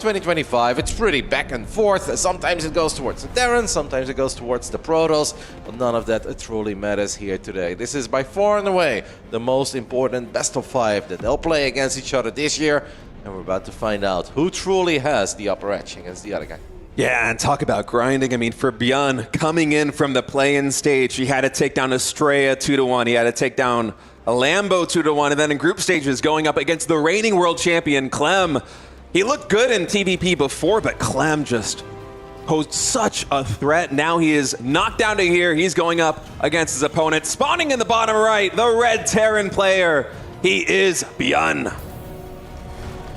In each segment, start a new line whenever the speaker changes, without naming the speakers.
2025, it's pretty back and forth. Sometimes it goes towards the Terran, sometimes it goes towards the Protoss, but none of that truly matters here today. This is by far and away the most important best of 5 that they'll play against each other this year, and we're about to find out who truly has the upper edge against the other guy.
Yeah, and talk about grinding. I mean, for ByuN coming in from the play-in stage, he had to take down Estrella 2-1. He had to take down a Lambo 2-1, and then in group stages going up against the reigning world champion, Clem. He looked good in TVP before, but Clem just posed such a threat. Now he is knocked down to here. He's going up against his opponent. Spawning in the bottom right, the red Terran player. He is ByuN.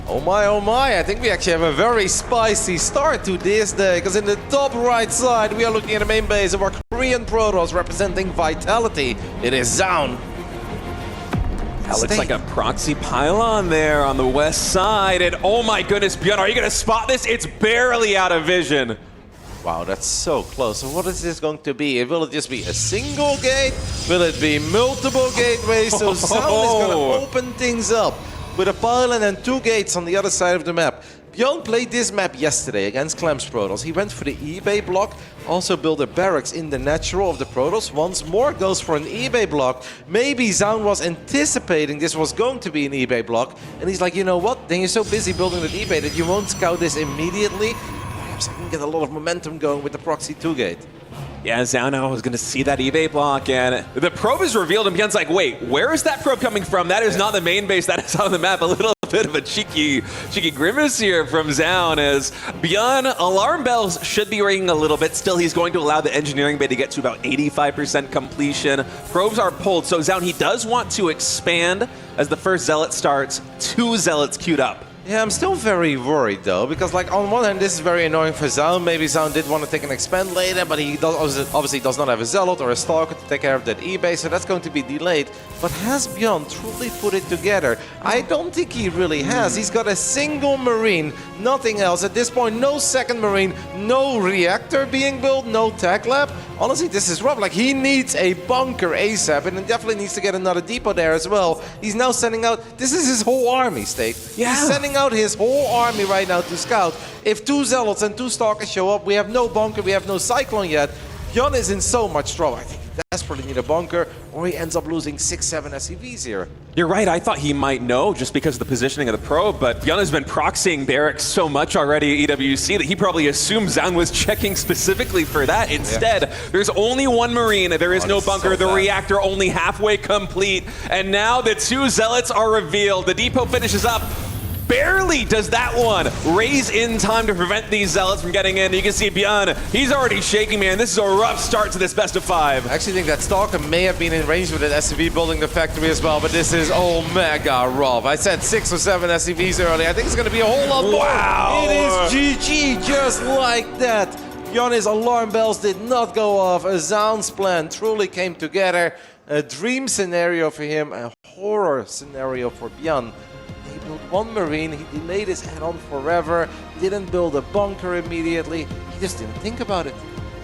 Oh my, I think we actually have a very spicy start to this day, because in the top right side we are looking at the main base of our Korean Protoss representing Vitality. It is Zoun.
That looks like a proxy pylon there on the west side, and oh my goodness, ByuN, are you going to spot this? It's barely out of vision.
Wow, that's so close. So what is this going to be? Will it just be a single gate? Will it be multiple gateways? So Zoun is going to open things up with a pylon and 2 gates on the other side of the map. ByuN played this map yesterday against Clem's Protoss. He went for the eBay block, also built a barracks in the natural of the Protoss. Once more goes for an eBay block. Maybe Zoun was anticipating this was going to be an eBay block, and he's like, you know what? Then you're so busy building that eBay that you won't scout this immediately. Perhaps I can get a lot of momentum going with the proxy 2 gate.
Yeah, Zoun was going to see that eBay block, and the probe is revealed, and ByuN's like, wait, where is that probe coming from? That is not the main base, that is on the map. A little bit of a cheeky grimace here from Zoun as ByuN, alarm bells should be ringing a little bit. Still, he's going to allow the engineering bay to get to about 85% completion. Probes are pulled, so Zoun, he does want to expand as the first Zealot starts. 2 Zealots queued up.
Yeah, I'm still very worried though, because like on one hand this is very annoying for Zoun. Maybe Zoun did want to take an expand later, but he obviously does not have a Zealot or a Stalker to take care of that eBay, so that's going to be delayed. But has ByuN truly put it together? I don't think he really has. He's got a single Marine, nothing else. At this point, no second Marine, no reactor being built, no tech lab. Honestly, this is rough. Like, he needs a bunker ASAP, and he definitely needs to get another depot there as well. He's now sending out, this is his whole army, State. Yeah. He's sending out his whole army right now to scout. If 2 Zealots and 2 Stalkers show up, we have no bunker, we have no Cyclone yet. ByuN is in so much trouble. I think he desperately need a bunker, or he ends up losing 6-7 SCVs here.
You're right, I thought he might know just because of the positioning of the probe, but ByuN has been proxying barracks so much already at EWC that he probably assumed Zoun was checking specifically for that. Instead, there's only 1 Marine, there is no bunker, the reactor only halfway complete, and now the 2 Zealots are revealed. The depot finishes up. Barely does that one raise in time to prevent these Zealots from getting in. You can see ByuN, he's already shaking, man. This is a rough start to this best of 5.
I actually think that Stalker may have been in range with an SCV building the factory as well, but this is mega rough. I said 6 or 7 SCVs earlier. I think it's going to be a whole lot more.
Wow.
It is GG just like that. ByuN's alarm bells did not go off. A Zoun's plan truly came together. A dream scenario for him, a horror scenario for ByuN. He built 1 Marine, he delayed his add-on forever, didn't build a bunker immediately, he just didn't think about it.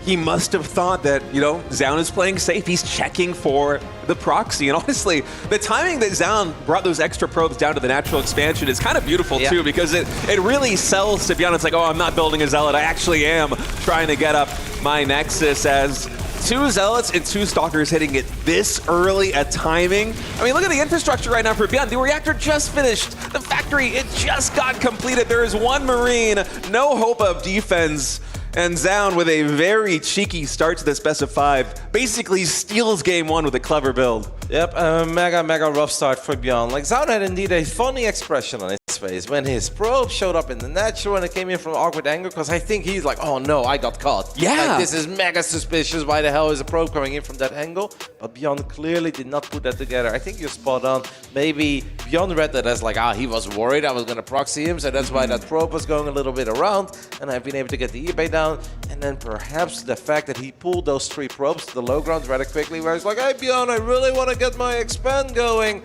He must have thought that, you know, Zoun is playing safe. He's checking for the proxy. And honestly, the timing that Zoun brought those extra probes down to the natural expansion is kind of beautiful too, because it really sells to ByuN. It's like, oh, I'm not building a Zealot. I actually am trying to get up my Nexus as 2 Zealots and 2 Stalkers hitting it this early at timing. I mean, look at the infrastructure right now for ByuN. The reactor just finished. The factory, it just got completed. There is 1 Marine, no hope of defense. And Zoun, with a very cheeky start to this best of 5, basically steals game 1 with a clever build.
Yep, a mega rough start for ByuN. Like, Zoun had indeed a funny expression on his face when his probe showed up in the natural and it came in from an awkward angle, because I think he's like, oh no, I got caught.
Yeah.
Like, this is mega suspicious. Why the hell is a probe coming in from that angle? But ByuN clearly did not put that together. I think you're spot on. Maybe ByuN read that as like, he was worried I was going to proxy him, so that's why that probe was going a little bit around, and I've been able to get the eBay down. And then perhaps the fact that he pulled those 3 probes to the low ground rather quickly, where he's like, hey ByuN, I really want to get my expand going.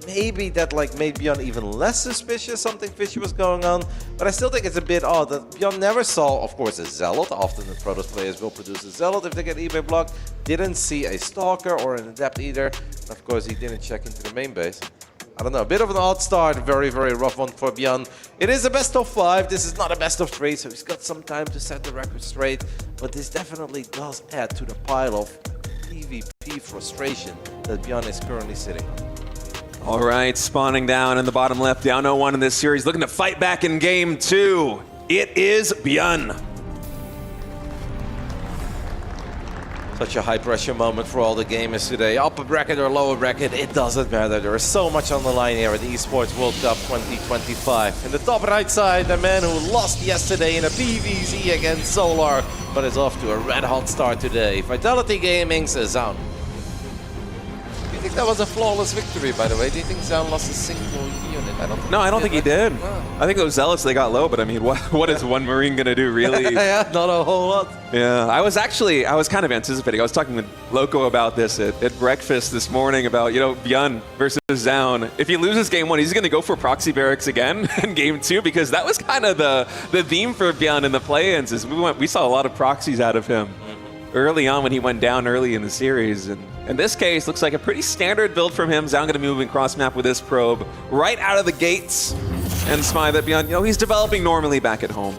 Maybe that like made ByuN even less suspicious, something fishy was going on. But I still think it's a bit odd that ByuN never saw, of course, a Zealot. Often the Protoss players will produce a Zealot if they get eBay blocked. Didn't see a Stalker or an Adept either. And of course, he didn't check into the main base. I don't know, a bit of an odd start. Very, very rough one for ByuN. It is a best of 5. This is not a best of 3, so he's got some time to set the record straight. But this definitely does add to the pile of PvP frustration that ByuN is currently sitting on.
All right, spawning down in the bottom left, down 0-1 in this series, looking to fight back in game 2. It is ByuN.
Such a high-pressure moment for all the gamers today. Upper bracket or lower bracket, it doesn't matter. There is so much on the line here at the Esports World Cup 2025. In the top right side, the man who lost yesterday in a PvZ against Solar, but is off to a red-hot start today. Vitality Gaming's Zoun. Do you think that was a flawless victory, by the way? Do you think Zoun lost a single unit?
I don't think he did.
No.
I think those Zealots, they got low, but I mean, what is one Marine going to do, really?
Yeah, not a whole lot.
Yeah, I was kind of anticipating. I was talking with Loco about this at breakfast this morning about, ByuN versus Zoun. If he loses game 1, he's going to go for proxy barracks again in game 2, because that was kind of the theme for ByuN in the play-ins, is we saw a lot of proxies out of him early on when he went down early in the series. And in this case, looks like a pretty standard build from him. Zoun going to be moving cross-map with this probe right out of the gates and spy that ByuN, he's developing normally back at home.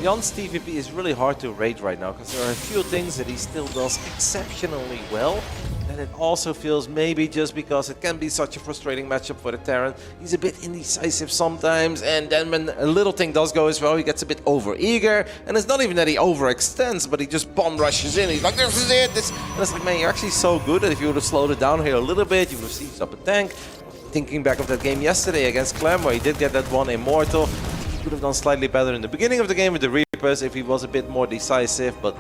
ByuN's TVP is really hard to rate right now because there are a few things that he still does exceptionally well. And it also feels maybe just because it can be such a frustrating matchup for the Terran, he's a bit indecisive sometimes, and then when a little thing does go as well, he gets a bit over-eager, and it's not even that he overextends, but he just bomb rushes in, he's like, this is it, and it's like, man, you're actually so good that if you would have slowed it down here a little bit, you would have seized up a tank. Thinking back of that game yesterday against Clem, where he did get that one Immortal, he could have done slightly better in the beginning of the game with the Reapers if he was a bit more decisive, but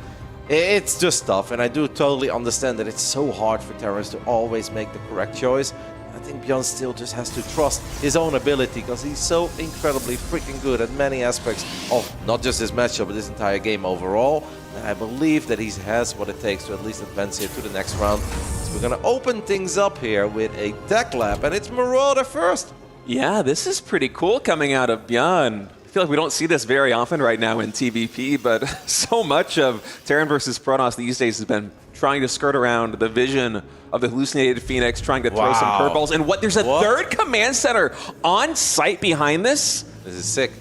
it's just tough, and I do totally understand that it's so hard for Terrans to always make the correct choice. I think ByuN still just has to trust his own ability, because he's so incredibly freaking good at many aspects of not just this matchup, but this entire game overall. And I believe that he has what it takes to at least advance here to the next round. So we're going to open things up here with a tech lab, and it's Marauder first.
Yeah, this is pretty cool coming out of ByuN. I feel like we don't see this very often right now in TVP, but so much of Terran versus Protoss these days has been trying to skirt around the vision of the hallucinated Phoenix, trying to throw some curveballs. And there's a third command center on site behind this?
This is sick.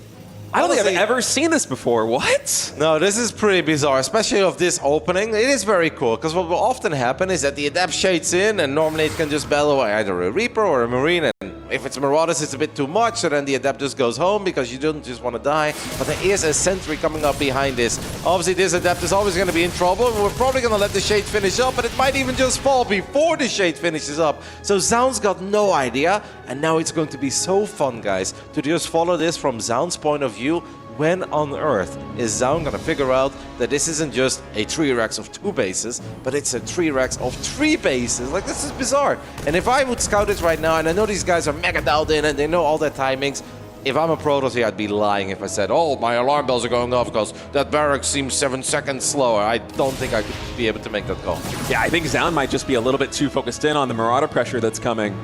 I don't think I've ever seen this before. What?
No, this is pretty bizarre, especially of this opening. It is very cool, because what will often happen is that the Adept shades in, and normally it can just battle either a Reaper or a Marine, and if it's Marauders, it's a bit too much, so then the Adept just goes home, because you don't just want to die. But there is a sentry coming up behind this. Obviously, this Adept is always going to be in trouble. We're probably going to let the shade finish up, but it might even just fall before the shade finishes up. So Zoun's got no idea, and now it's going to be so fun, guys, to just follow this from Zoun's point of view. When on earth is Zoun gonna figure out that this isn't just a 3-racks of 2 bases, but it's a 3-racks of 3 bases? Like, this is bizarre. And if I would scout it right now, and I know these guys are mega dialed in and they know all their timings, if I'm a Protoss here, I'd be lying if I said, oh, my alarm bells are going off because that barrack seems 7 seconds slower. I don't think I could be able to make that call.
Yeah, I think Zoun might just be a little bit too focused in on the Marauder pressure that's coming.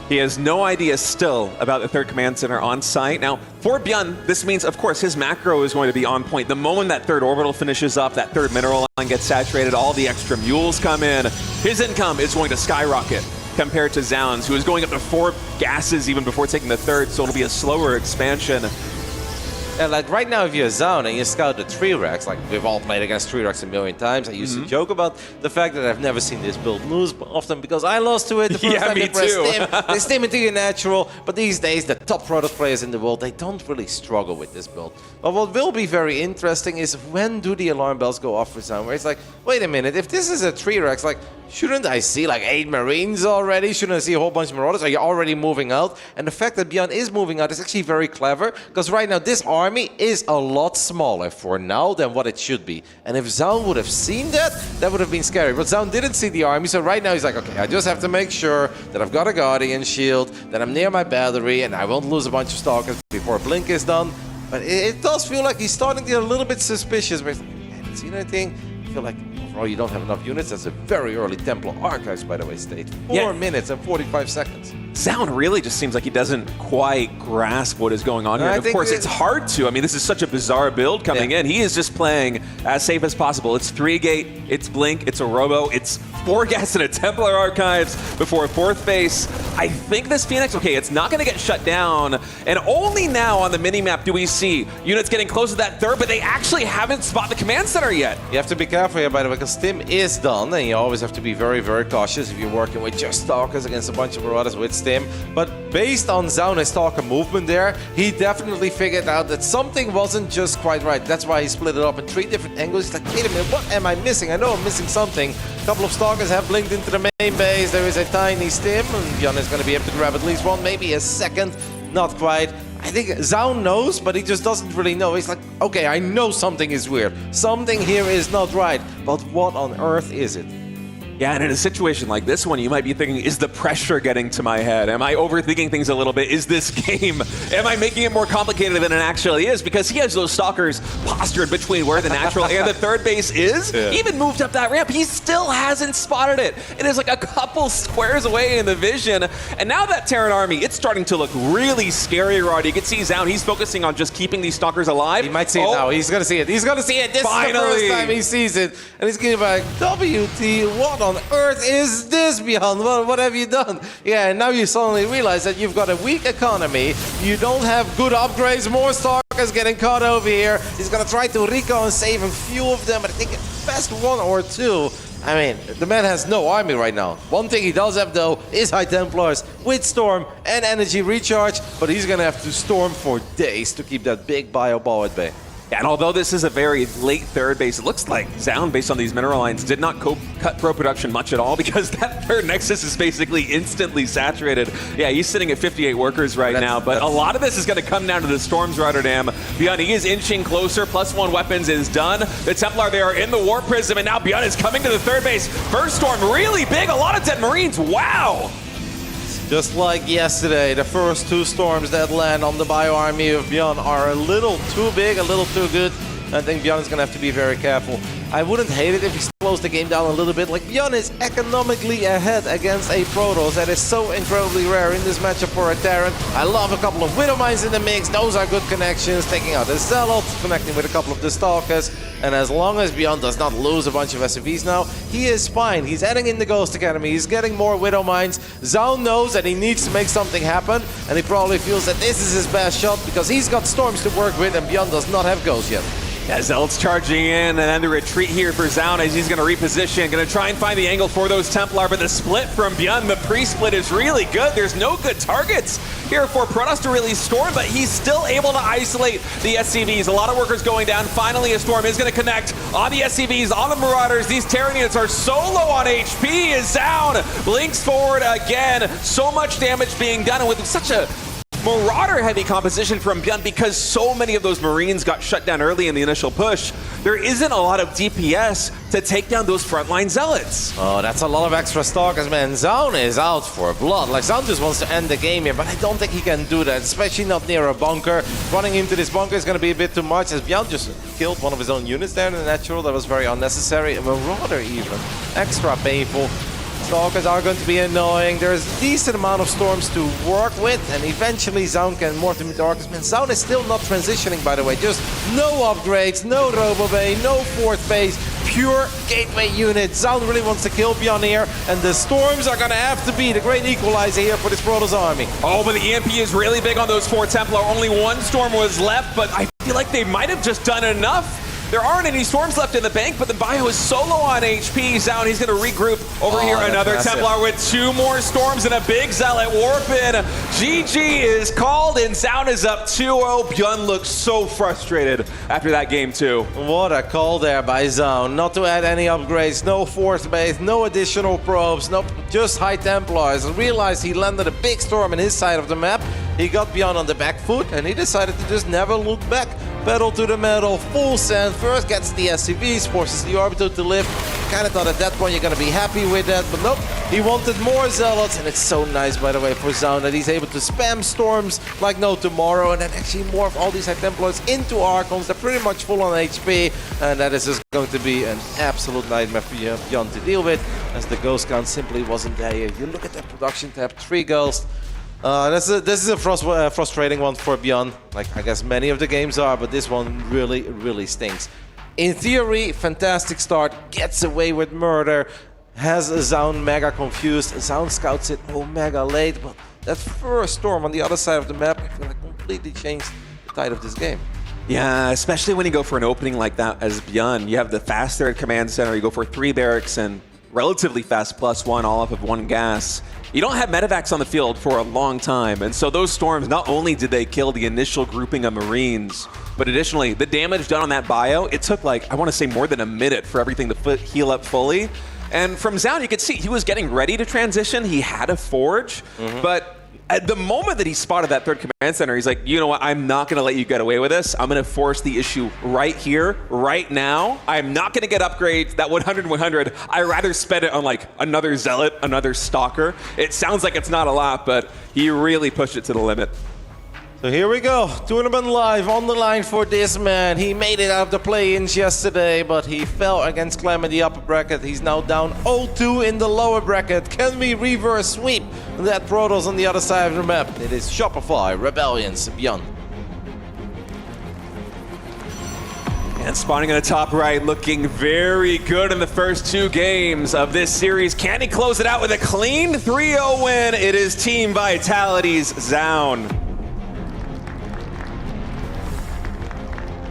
He has no idea still about the third command center on site. Now, for ByuN, this means, of course, his macro is going to be on point. The moment that third orbital finishes up, that third mineral line gets saturated, all the extra mules come in, his income is going to skyrocket compared to Zoun's, who is going up to 4 gases even before taking the third, so it'll be a slower expansion.
Yeah, like right now, if you're a Zoun and you scout the 3-racks, like we've all played against 3-racks a million times, I used to joke about the fact that I've never seen this build lose often because I lost to it the first time you press stim. They stim into your natural, but these days the top Protoss players in the world, they don't really struggle with this build. But what will be very interesting is when do the alarm bells go off for Zoun, where it's like, wait a minute, if this is a 3-racks, like, shouldn't I see like 8 Marines already? Shouldn't I see a whole bunch of Marauders? Are you already moving out? And the fact that ByuN is moving out is actually very clever, because right now this army is a lot smaller for now than what it should be. And if Zoun would have seen that, that would have been scary. But Zoun didn't see the army, so right now he's like, okay, I just have to make sure that I've got a Guardian shield, that I'm near my battery, and I won't lose a bunch of Stalkers before Blink is done. But it does feel like he's starting to get a little bit suspicious, but he's like, I haven't seen anything. I feel like overall you don't have enough units. That's a very early Templar Archives, by the way, state. 4 minutes and 45 seconds.
Zoun really just seems like he doesn't quite grasp what is going on here. And of course, it's hard to. I mean, this is such a bizarre build coming in. He is just playing as safe as possible. It's 3-gate, it's Blink, it's a Robo, it's 4 gas and a Templar Archives before 4th base. I think this Phoenix, okay, it's not going to get shut down. And only now on the minimap do we see units getting close to that 3rd, but they actually haven't spotted the command center yet.
You have to be careful here, by the way, because Stim is done, and you always have to be very, very cautious if you're working with just Stalkers against a bunch of Marauders with Stim. But based on Zoun's Stalker movement there, he definitely figured out that something wasn't just quite right. That's why he split it up in 3 different angles. He's like, wait a minute, what am I missing? I know I'm missing something. A couple of Stalkers have blinked into the main base. There is a tiny Stim, and ByuN is going to be able to grab at least one, maybe a second. Not quite. I think Zoun knows, but he just doesn't really know. He's like, okay, I know something is weird. Something here is not right. But what on earth is it?
Yeah, and in a situation like this one, you might be thinking, is the pressure getting to my head? Am I overthinking things a little bit? Is this game, am I making it more complicated than it actually is? Because he has those Stalkers postured between where the natural and the 3rd base is. Yeah. He even moved up that ramp. He still hasn't spotted it. It is like a couple squares away in the vision. And now that Terran army, it's starting to look really scary, Rod. You can see Zoun, he's focusing on just keeping these Stalkers alive.
He might see it now. He's going to see it. He's going to see it. This
Finally.
is the first time he sees it. And he's getting back, WT, what on earth is this, ByuN? What have you done? Yeah, and now you suddenly realize that you've got a weak economy. You don't have good upgrades. More Stalkers getting caught over here. He's going to try to recon and save a few of them, but I think best 1 or 2. I mean, the man has no army right now. One thing he does have, though, is High Templars with Storm and Energy Recharge, but he's going to have to Storm for days to keep that big bio ball at bay.
Yeah, and although this is a very late 3rd base, it looks like Zoun, based on these mineral lines, did not cut pro production much at all because that 3rd Nexus is basically instantly saturated. Yeah, he's sitting at 58 workers right now, but a lot of this is going to come down to the Storms, Rotterdam. ByuN, he is inching closer, +1 weapons is done. The Templar, they are in the War Prism, and now ByuN is coming to the 3rd base. First Storm, really big, a lot of dead Marines, wow!
Just like yesterday, the first 2 storms that land on the bio army of ByuN are a little too big, a little too good. I think ByuN is going to have to be very careful. I wouldn't hate it if he slows the game down a little bit. Like, ByuN is economically ahead against a Protoss. That is so incredibly rare in this matchup for a Terran. I love a couple of Widow Mines in the mix. Those are good connections. Taking out the Zealots, connecting with a couple of the Stalkers. And as long as ByuN does not lose a bunch of SCVs now, he is fine. He's adding in the Ghost Academy. He's getting more Widow Mines. Zoun knows that he needs to make something happen. And he probably feels that this is his best shot because he's got Storms to work with and ByuN does not have Ghosts yet.
Yeah, Zealot's charging in, and then the retreat here for Zoun as he's going to reposition. Going to try and find the angle for those Templar, but the split from ByuN, the pre-split is really good. There's no good targets here for Protoss to really Storm, but he's still able to isolate the SCVs. A lot of workers going down. Finally, a Storm is going to connect on the SCVs, on the Marauders. These Terran units are so low on HP as Zoun blinks forward again. So much damage being done, and with such a Marauder-heavy composition from ByuN because so many of those Marines got shut down early in the initial push. There isn't a lot of DPS to take down those frontline Zealots.
Oh, that's a lot of extra Stalkers, man. Zoun is out for blood. Like, Zoun just wants to end the game here, but I don't think he can do that, especially not near a bunker. Running into this bunker is going to be a bit too much, as ByuN just killed one of his own units there in the natural. That was very unnecessary. A Marauder even. Extra painful. Stalkers are going to be annoying. There's a decent amount of Storms to work with, and eventually Zoun can morph them into Arcus. Man, Zoun is still not transitioning, by the way. Just no upgrades, no Robo Bay, no 4th base, pure gateway unit. Zoun really wants to kill ByuN here, and the Storms are going to have to be the great equalizer here for this Protoss army.
Oh, but the EMP is really big on those 4 Templar. Only 1 Storm was left, but I feel like they might have just done enough. There aren't any Storms left in the bank, but the bio is so low on HP. Zoun, he's going to regroup over here. Another Templar with 2 more Storms and a big Zealot warping. GG is called, and Zoun is up 2-0. ByuN looks so frustrated after that game, too.
What a call there by Zoun. Not to add any upgrades, no 4th base, no additional probes, nope, just High Templars. Realized he landed a big Storm in his side of the map. He got ByuN on the back foot, and he decided to just never look back. Pedal to the metal, full send. First gets the SCVs, forces the Orbital to lift. Kind of thought at that point you're going to be happy with that, but nope. He wanted more Zealots, and it's so nice, by the way, for Zoun that he's able to spam Storms like no tomorrow, and then actually morph all these High Templars into Archons. They're pretty much full on HP, and that is just going to be an absolute nightmare for ByuN to deal with, as the Ghost count simply wasn't there. You look at that production tab, 3 Ghosts. This is a frustrating one for ByuN. Like, I guess many of the games are, but this one really, really stinks. In theory, fantastic start, gets away with murder, has Zoun mega confused. Zoun scouts it mega late, but that first storm on the other side of the map, I feel like completely changed the tide of this game.
Yeah, especially when you go for an opening like that as ByuN. You have the fast there at Command Center, you go for 3 barracks and relatively fast +1 all off of 1 gas. You don't have medevacs on the field for a long time, and so those storms, not only did they kill the initial grouping of Marines, but additionally, the damage done on that bio, it took like, I want to say more than a minute for everything to heal up fully. And from Zoun, you could see he was getting ready to transition. He had a forge, but at the moment that he spotted that 3rd command center, he's like, you know what, I'm not going to let you get away with this. I'm going to force the issue right here, right now. I'm not going to get upgrades. That 100-100, I'd rather spend it on like another Zealot, another Stalker. It sounds like it's not a lot, but he really pushed it to the limit.
So here we go, tournament live on the line for this man. He made it out of the play-ins yesterday, but he fell against Clem in the upper bracket. He's now down 0-2 in the lower bracket. Can we reverse sweep that Protoss on the other side of the map? It is Shopify, Rebellions, ByuN.
And spawning in the top right, looking very good in the first 2 games of this series. Can he close it out with a clean 3-0 win? It is Team Vitality's Zoun.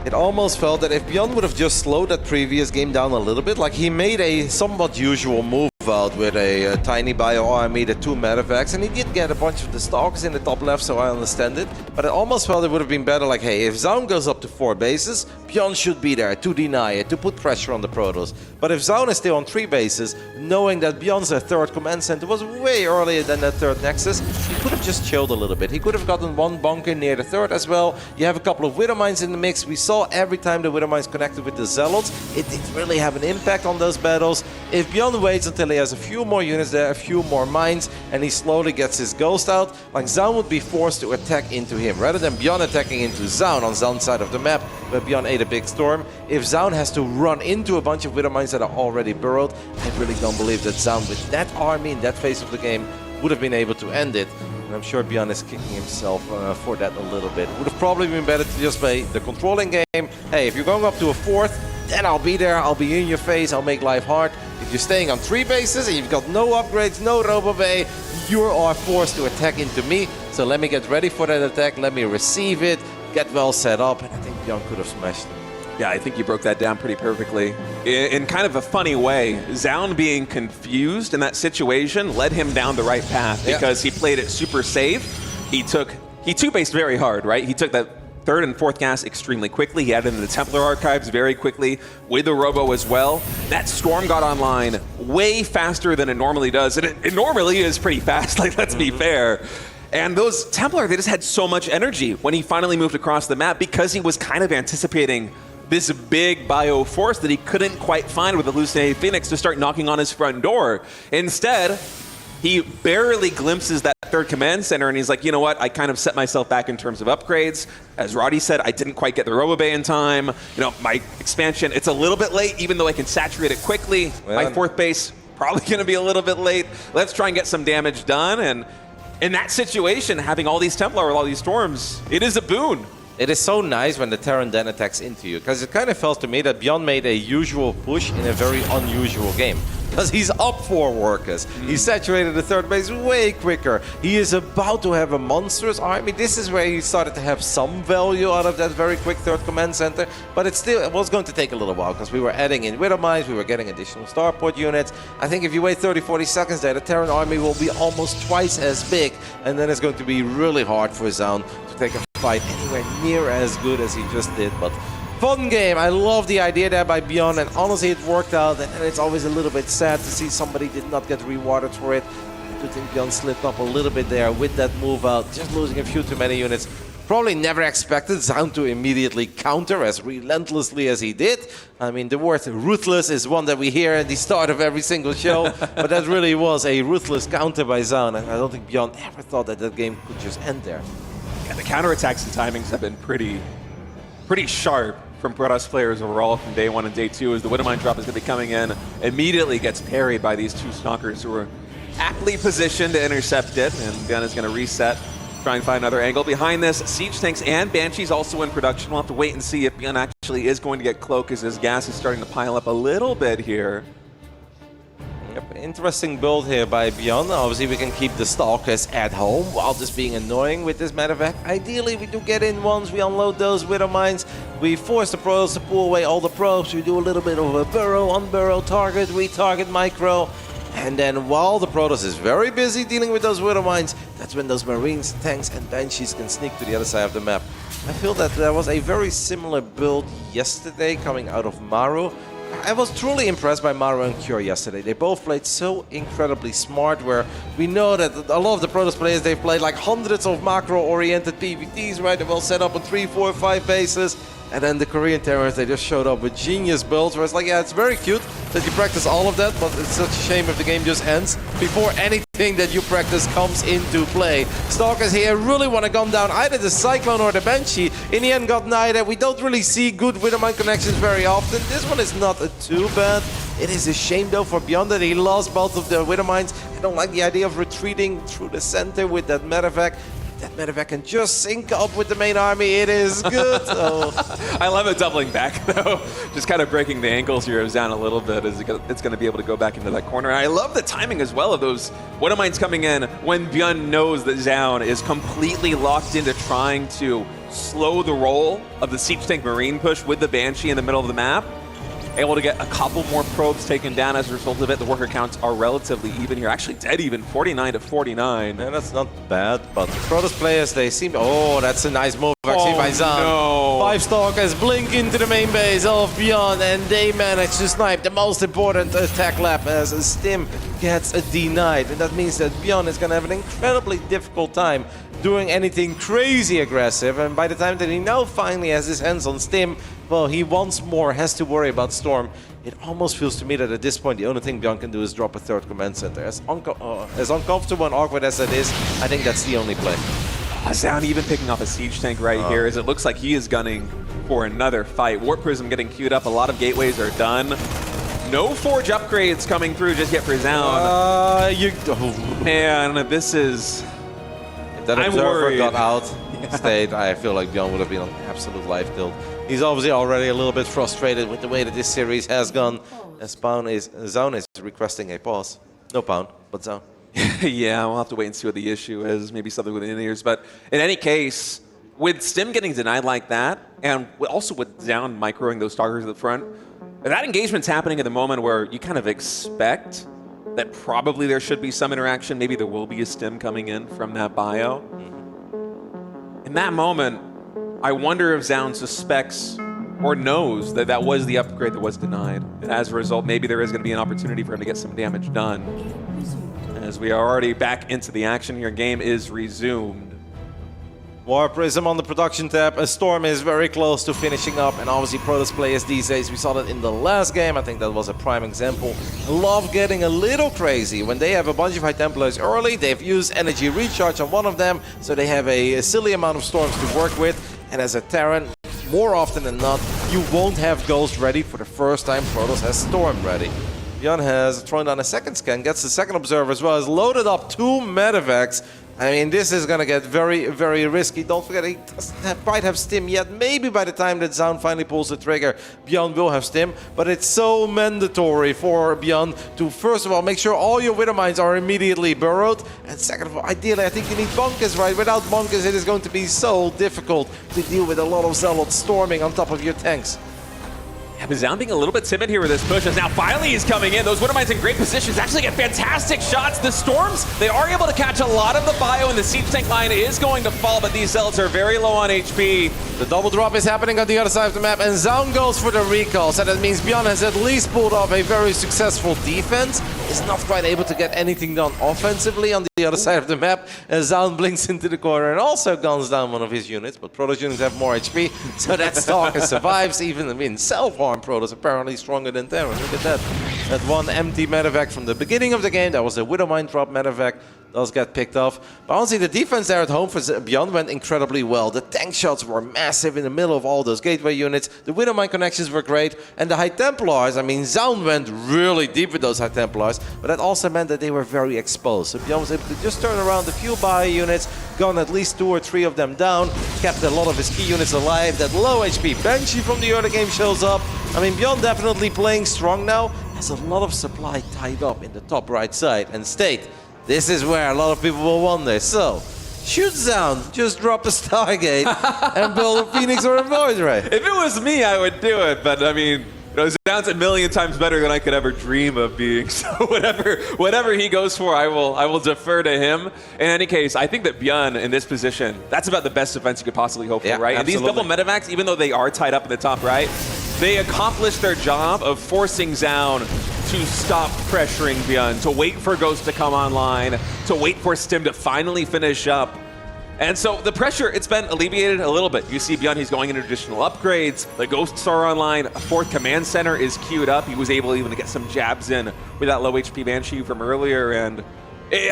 It almost felt that if ByuN would have just slowed that previous game down a little bit, like he made a somewhat usual move out with a tiny bio army, the 2 medevacs, and he did get a bunch of the stalkers in the top left, so I understand it. But it almost felt it would have been better like, hey, if Zoun goes up to 4 bases, ByuN should be there to deny it, to put pressure on the Protoss. But if Zoun is still on 3 bases, knowing that ByuN's 3rd command center was way earlier than that 3rd nexus, he could have just chilled a little bit. He could have gotten 1 bunker near the 3rd as well. You have a couple of Widowmines in the mix. We saw every time the Widowmines connected with the Zealots, it did really have an impact on those battles. If ByuN waits until he has a few more units there, a few more mines, and he slowly gets his ghost out, like Zoun would be forced to attack into him, rather than ByuN attacking into Zoun on Zoun's side of the map, where ByuN ate a big storm. If Zoun has to run into a bunch of Widowmines that are already burrowed, I really don't believe that Zoun, with that army in that phase of the game, would have been able to end it. And I'm sure ByuN is kicking himself for that a little bit. It would have probably been better to just play the controlling game. Hey, if you're going up to a 4th, then I'll be there, I'll be in your face, I'll make life hard. If you're staying on 3 bases and you've got no upgrades, no Robo Bay, you are forced to attack into me. So let me get ready for that attack, let me receive it, get well set up, and I think ByuN could have smashed it.
Yeah, I think you broke that down pretty perfectly. In kind of a funny way, Zoun being confused in that situation led him down the right path because he played it super safe. He 2-based very hard, right? He took that 3rd and 4th gas extremely quickly. He added in the Templar archives very quickly with the Robo as well. That storm got online way faster than it normally does. And it normally is pretty fast, like, let's be fair. And those Templar, they just had so much energy when he finally moved across the map because he was kind of anticipating this big bio force that he couldn't quite find with the Hallucinated Phoenix to start knocking on his front door. Instead, he barely glimpses that 3rd command center and he's like, you know what, I kind of set myself back in terms of upgrades. As Roddy said, I didn't quite get the Robo Bay in time. You know, my expansion, it's a little bit late, even though I can saturate it quickly. My 4th base, probably going to be a little bit late. Let's try and get some damage done. And in that situation, having all these Templar with all these storms, it is a boon.
It is so nice when the Terran then attacks into you, because it kind of felt to me that ByuN made a usual push in a very unusual game. Because he's up 4 workers. He saturated the 3rd base way quicker. He is about to have a monstrous army. This is where he started to have some value out of that very quick 3rd command center. But it was going to take a little while, because we were adding in Widowmines, we were getting additional starport units. I think if you wait 30-40 seconds there, the Terran army will be almost twice as big. And then it's going to be really hard for Zoun to take a fight anywhere near as good as he just did. But fun game. I love the idea there by ByuN, and honestly it worked out, and it's always a little bit sad to see somebody did not get rewarded for it. I do think ByuN slipped up a little bit there with that move out, just losing a few too many units. Probably never expected Zoun to immediately counter as relentlessly as he did. I mean, the word ruthless is one that we hear at the start of every single show, but that really was a ruthless counter by Zoun, and I don't think ByuN ever thought that that game could just end there.
Yeah, the counterattacks and timings have been pretty sharp from Protoss players overall from day 1 and day 2, as the Widowmine drop is going to be coming in, immediately gets parried by these 2 stalkers who are aptly positioned to intercept it, and ByuN is going to reset, try and find another angle. Behind this, Siege Tanks and Banshees also in production. We'll have to wait and see if ByuN actually is going to get cloak, as his gas is starting to pile up a little bit here.
Interesting build here by ByuN. Obviously, we can keep the Stalkers at home while just being annoying with this medevac. Ideally, we do get in once, we unload those Widow Mines. We force the probes to pull away all the probes. We do a little bit of a burrow, unburrow target, retarget micro. And then while the Protoss is very busy dealing with those Widow Mines, that's when those Marines, tanks, and Banshees can sneak to the other side of the map. I feel that there was a very similar build yesterday coming out of Maru. I was truly impressed by Maru and Cure yesterday. They both played so incredibly smart, where we know that a lot of the Protoss players, they've played like hundreds of macro-oriented PvTs, right? They're well set up on 3, 4, 5 bases. And then the Korean terrorists, they just showed up with genius builds where it's like, yeah, it's very cute that you practice all of that, but it's such a shame if the game just ends before anything that you practice comes into play. Stalkers here really want to gun down either the Cyclone or the Banshee. In the end, got neither. We don't really see good Widowmine connections very often. This one is not too bad. It is a shame, though, for ByuN that he lost both of the Widowmines. I don't like the idea of retreating through the center with that medevac. That medevac can just sync up with the main army. It is good. So.
I love it doubling back, though. Just kind of breaking the ankles here of Zoun a little bit as it's going to be able to go back into that corner. And I love the timing as well of those Widow Mines coming in when ByuN knows that Zoun is completely locked into trying to slow the roll of the Siege Tank Marine push with the Banshee in the middle of the map. Able to get a couple more probes taken down as a result of it. The worker counts are relatively even here. Actually dead even, 49 to 49.
Yeah, that's not bad, but the Protoss players, they seem... Oh, that's a nice move actually by Zoun.
No.
5 Stalkers blink into the main base of ByuN, and they manage to snipe the most important attack lab as Stim gets denied. And that means that ByuN is going to have an incredibly difficult time doing anything crazy aggressive. And by the time that he now finally has his hands on Stim, well, he once more has to worry about Storm. It almost feels to me that at this point, the only thing ByuN can do is drop a 3rd command center. As uncomfortable and awkward as it is, I think that's the only play.
Zoun even picking off a Siege Tank right here as it looks like he is gunning for another fight. Warp Prism getting queued up. A lot of gateways are done. No Forge upgrades coming through just yet for Zoun. Man, this is...
If that observer got out, stayed, I feel like ByuN would have been on absolute life tilt. He's obviously already a little bit frustrated with the way that this series has gone. As Zoun is requesting a pause. No Pound, but Zoun.
Yeah, we'll have to wait and see what the issue is. Maybe something with the in-ears. But in any case, with Stim getting denied like that, and also with Zoun microing those Stalkers at the front, that engagement's happening at the moment where you kind of expect that probably there should be some interaction. Maybe there will be a Stim coming in from that bio. In that moment, I wonder if Zoun suspects or knows that that was the upgrade that was denied. And as a result, maybe there is going to be an opportunity for him to get some damage done. As we are already back into the action here, game is resumed.
Warp Prism on the production tab. A Storm is very close to finishing up, and obviously Protoss players these days, we saw that in the last game. I think that was a prime example. Love getting a little crazy when they have a bunch of High Templars early. They've used energy recharge on one of them, so they have a silly amount of Storms to work with. And as a Terran, more often than not, you won't have Ghost ready for the first time Protoss has Storm ready. ByuN has thrown down a 2nd scan, gets the 2nd observer as well, has loaded up 2 medevacs. I mean, this is going to get very, very risky. Don't forget, he doesn't quite have Stim yet. Maybe by the time that Zoun finally pulls the trigger, ByuN will have Stim. But it's so mandatory for ByuN to, first of all, make sure all your Widow Mines are immediately burrowed. And second of all, ideally, I think you need bunkers, right? Without bunkers, it is going to be so difficult to deal with a lot of Zealots storming on top of your tanks.
Yeah, but Zoun being a little bit timid here with this push, as now finally he's coming in. Those Widow Mines in great positions, actually get fantastic shots. The Storms, they are able to catch a lot of the bio, and the Siege Tank line is going to fall, but these Zealots are very low on HP.
The double drop is happening on the other side of the map, and Zoun goes for the recall. So that means ByuN has at least pulled off a very successful defense. Is not quite able to get anything done offensively on the other side of the map. As Zoun blinks into the corner and also guns down one of his units, but Protoss units have more HP, so that Stalker survives. Even in self-harm, Protoss apparently stronger than Terran. Look at that. That one empty medevac from the beginning of the game, that was a Widow Mine drop medevac, does get picked off. But honestly, the defense there at home for ByuN went incredibly well. The tank shots were massive in the middle of all those gateway units. The Widow Mine connections were great. And the High Templars, I mean, Zoun went really deep with those High Templars, but that also meant that they were very exposed. So ByuN was able to just turn around a few bio units, gone at least 2 or 3 of them down, kept a lot of his key units alive. That low HP Banshee from the early game shows up. I mean, ByuN definitely playing strong now. has a lot of supply tied up in the top right side. And State, this is where a lot of people will wonder. So, should Zoun just drop a Stargate and build a Phoenix or a Void Ray?
If it was me, I would do it, but I mean, Zoun's a million times better than I could ever dream of being. So whatever he goes for, I will defer to him. In any case, I think that ByuN in this position, that's about the best defense you could possibly hope for, right?
Absolutely.
And these double medevacs, even though they are tied up in the top right, they accomplish their job of forcing Zoun to stop pressuring ByuN, to wait for Ghost to come online, to wait for Stim to finally finish up. And so the pressure, it's been alleviated a little bit. You see ByuN, he's going into additional upgrades. The Ghosts are online. A 4th command center is queued up. He was able even to get some jabs in with that low HP Banshee from earlier. And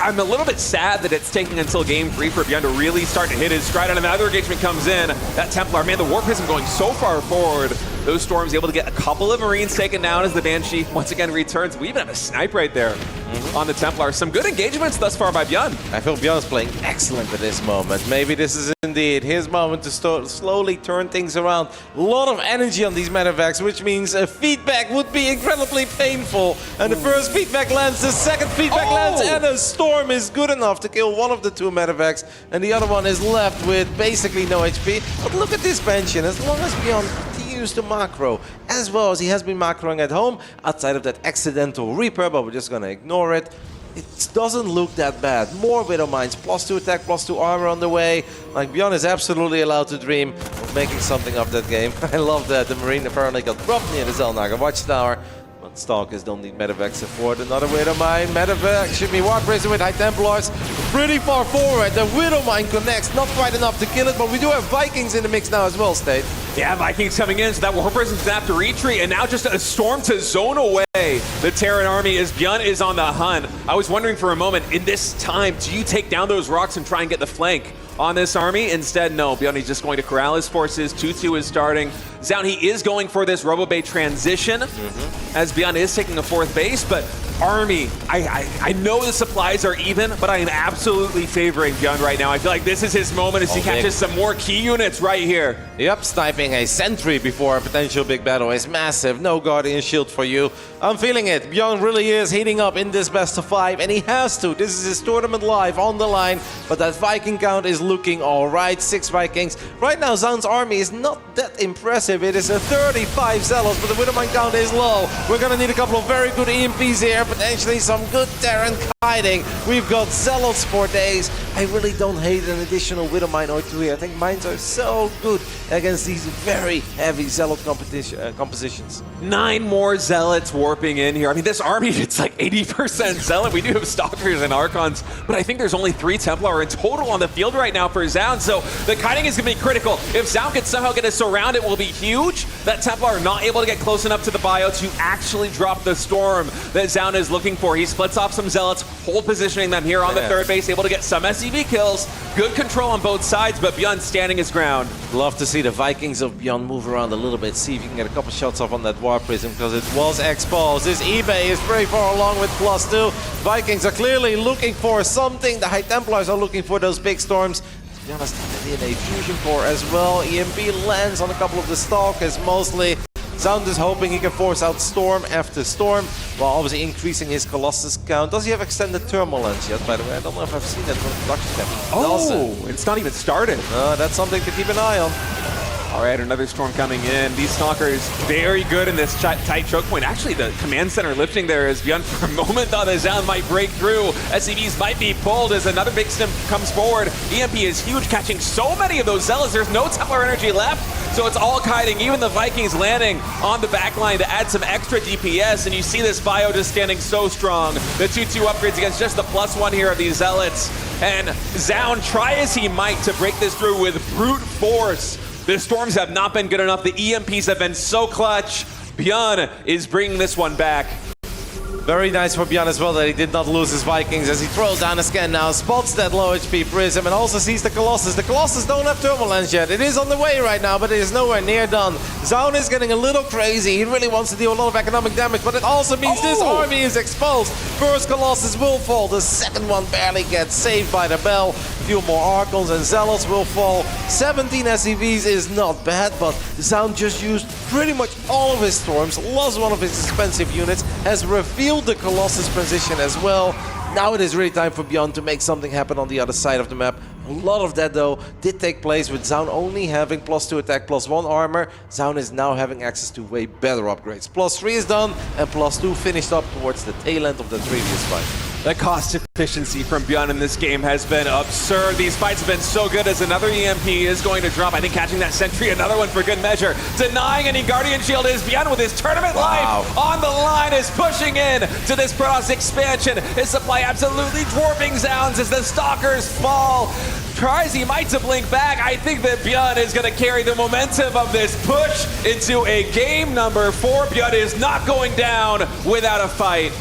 I'm a little bit sad that it's taking until game 3 for ByuN to really start to hit his stride. And another engagement comes in. That Templar, man, the Warp Prism going so far forward. Those Storms able to get a couple of Marines taken down as the Banshee once again returns. We even have a snipe right there on the Templar. Some good engagements thus far by ByuN.
I feel ByuN's playing excellent at this moment. Maybe this is indeed his moment to slowly turn things around. A lot of energy on these medevacs, which means a feedback would be incredibly painful. And the first feedback lands, the second feedback lands, and a Storm is good enough to kill one of the 2 medevacs, and the other one is left with basically no HP. But look at this Banshee, and as long as ByuN continues to macro, as well as he has been macroing at home, outside of that accidental Reaper, but we're just gonna ignore it. It doesn't look that bad. More Widow Mines, +2 attack, +2 armor on the way. Like, ByuN is absolutely allowed to dream of making something of that game. I love that. The Marine apparently got dropped near the Zelnaga Watchtower. But Stalkers don't need medevac support. Another Widow Mine. Medevac should be Warp Prism with High Templars. Pretty far forward. The Widow Mine connects. Not quite enough to kill it, but we do have Vikings in the mix now as well, State.
Yeah, Vikings coming in, so that Warp Prism's gonna have to retreat, and now just a Storm to zone away the Terran army as ByuN is on the hunt. I was wondering for a moment, in this time, do you take down those rocks and try and get the flank on this army? Instead, no. ByuN is just going to corral his forces. 2-2 is starting. Zoun, he is going for this RoboBay transition as ByuN is taking a 4th base, but army, I know the supplies are even, but I am absolutely favoring ByuN right now. I feel like this is his moment as he catches some more key units right here.
Yep, sniping a sentry before a potential big battle is massive. No Guardian Shield for you. I'm feeling it. ByuN really is heating up in this best of 5, and he has to. This is his tournament live on the line, but that Viking count is looking all right. 6 Vikings. Right now, Zoun's army is not that impressive. It is a 35 Zealots, but the Widowmine count is low. We're gonna need a couple of very good EMPs here, potentially some good Terran kiting. We've got Zealots for days. I really don't hate an additional Widowmine or 2 here. I think mines are so good against these very heavy Zealot compositions.
9 more Zealots warping in here. I mean, this army, it's like 80% Zealot. We do have Stalkers and Archons, but I think there's only 3 Templar in total on the field right now for Zoun, so the kiting is going to be critical. If Zoun can somehow get us around, it will be huge. That Templar not able to get close enough to the bio to actually drop the Storm that Zoun is looking for. He splits off some Zealots, hold positioning them here on the 3rd base, able to get some SCV kills. Good control on both sides, but ByuN standing his ground.
Love to see the Vikings of ByuN move around a little bit, see if you can get a couple shots off on that Warp Prism, because it was exposed. This eBay is very far along with +2. Vikings are clearly looking for something. The High Templars are looking for those big Storms. To be honest, in a Fusion Core as well. EMP lands on a couple of the Stalkers mostly. Zoun is hoping he can force out Storm after Storm, while obviously increasing his Colossus count. Does he have extended thermal lens yet, by the way? I don't know if I've seen that from the production camp.
Oh, it's not even started.
That's something to keep an eye on.
All right, another Storm coming in. These Stalkers very good in this tight choke point. Actually, the command center lifting there as ByuN for a moment thought that Zoun might break through. SCVs might be pulled as another big Stim comes forward. EMP is huge, catching so many of those Zealots. There's no Templar energy left, so it's all kiting. Even the Vikings landing on the back line to add some extra DPS, and you see this bio just standing so strong. The 2-2 upgrades against just the +1 here of these Zealots. And Zoun, try as he might to break this through with brute force. The Storms have not been good enough. The EMPs have been so clutch. ByuN is bringing this one back.
Very nice for ByuN as well that he did not lose his Vikings as he throws down a scan now, spots that low HP Prism, and also sees the Colossus. The Colossus don't have thermal lens yet. It is on the way right now, but it is nowhere near done. Zoun is getting a little crazy. He really wants to deal a lot of economic damage, but it also means this army is exposed. First Colossus will fall. The second one barely gets saved by the bell. few more Archons and Zealots will fall. 17 SCVs is not bad, but Zoun just used pretty much all of his Storms, lost one of his expensive units, has revealed the Colossus transition as well. Now it is really time for ByuN to make something happen on the other side of the map. A lot of that, though, did take place with Zoun only having +2 attack, +1 armor. Zoun is now having access to way better upgrades. +3 is done, and +2 finished up towards the tail end of the previous fight.
The cost efficiency from ByuN in this game has been absurd. These fights have been so good as another EMP is going to drop. I think catching that sentry, another one for good measure. Denying any Guardian Shield is ByuN with his tournament life on the line, is pushing in to this Protoss expansion. His supply absolutely dwarfing Zoun's as the Stalkers fall. Tries he might to blink back. I think that ByuN is going to carry the momentum of this push into a game number 4. ByuN is not going down without a fight.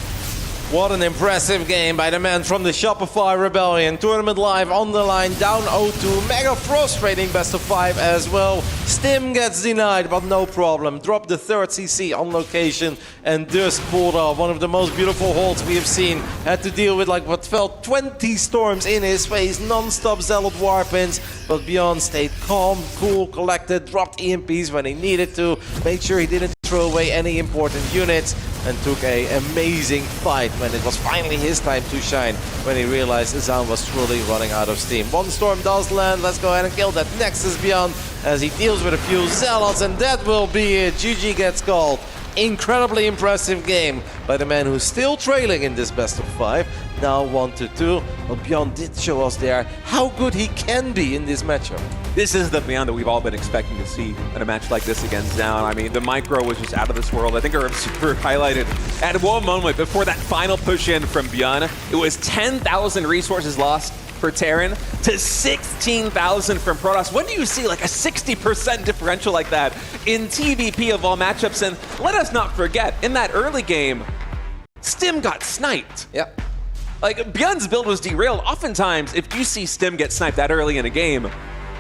What an impressive game by the man from the Shopify Rebellion. Tournament live on the line, down 0-2. Mega frustrating best of 5 as well. Stim gets denied, but no problem. Dropped the 3rd CC on location and just pulled off one of the most beautiful holds we have seen. Had to deal with like what felt 20 storms in his face, non-stop Zealot Warpins, but ByuN stayed calm, cool, collected, dropped EMPs when he needed to, made sure he didn't throw away any important units, and took an amazing fight when it was finally his time to shine, when he realized Zoun was truly running out of steam. One storm does land. Let's go ahead and kill that Nexus ByuN as he deals with a few Zealots, and that will be it. GG gets called. Incredibly impressive game by the man who's still trailing in this best of 5. Now 1-2. But ByuN did show us there how good he can be in this matchup.
This is the ByuN that we've all been expecting to see in a match like this against Zoun. I mean, the micro was just out of this world. I think our super highlighted at one moment before that final push in from ByuN, it was 10,000 resources lost for Terran to 16,000 from Protoss. When do you see like a 60% differential like that in TVP of all matchups? And let us not forget, in that early game, Stim got sniped.
Yep.
Like, ByuN's build was derailed. Oftentimes, if you see Stim get sniped that early in a game,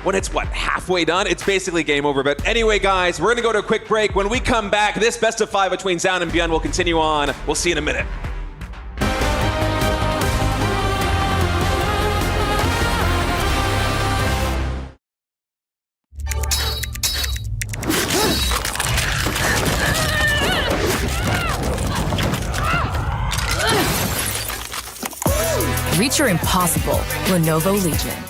when it's, what, halfway done, it's basically game over. But anyway, guys, we're going to go to a quick break. When we come back, this best of 5 between Zoun and ByuN will continue on. We'll see you in a minute.
Reach your impossible, Lenovo Legion.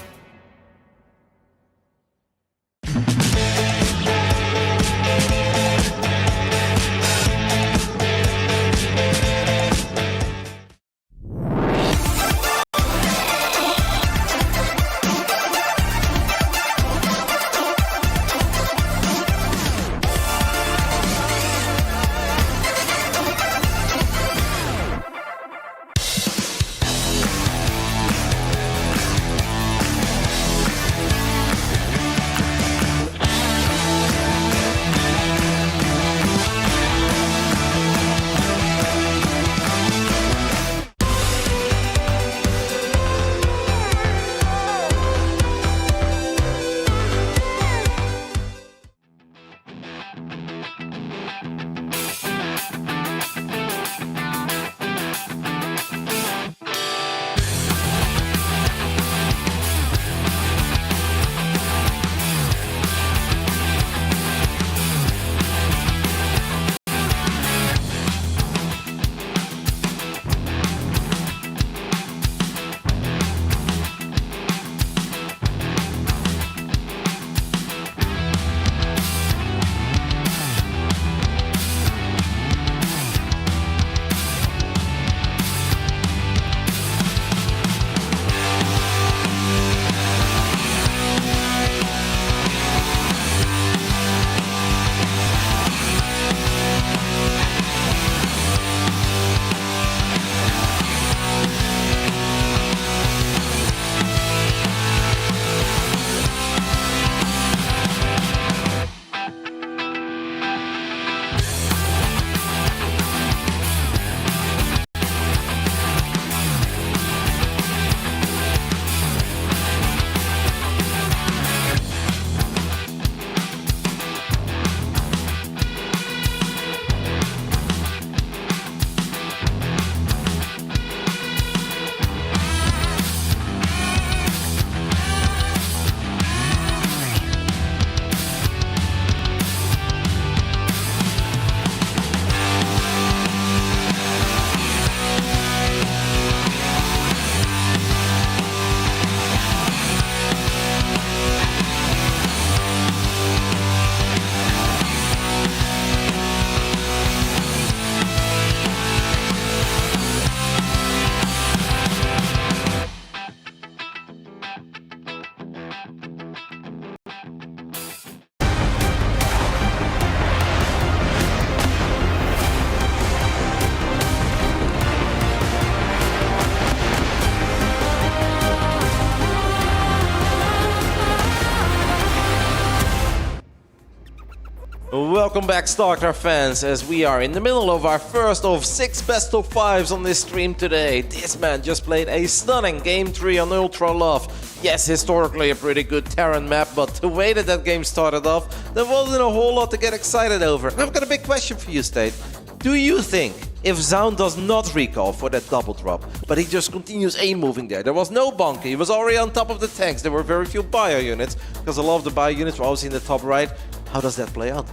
Welcome back, StarCraft fans, as we are in the middle of our first of 6 best of 5s on this stream today. This man just played a stunning Game 3 on Ultra Love. Yes, historically a pretty good Terran map, but the way that game started off, there wasn't a whole lot to get excited over. And I've got a big question for you, State. Do you think if Zoun does not recall for that double drop, but he just continues moving there was no bunker, he was already on top of the tanks, there were very few bio units, because a lot of the bio units were obviously in the top right. How does that play out?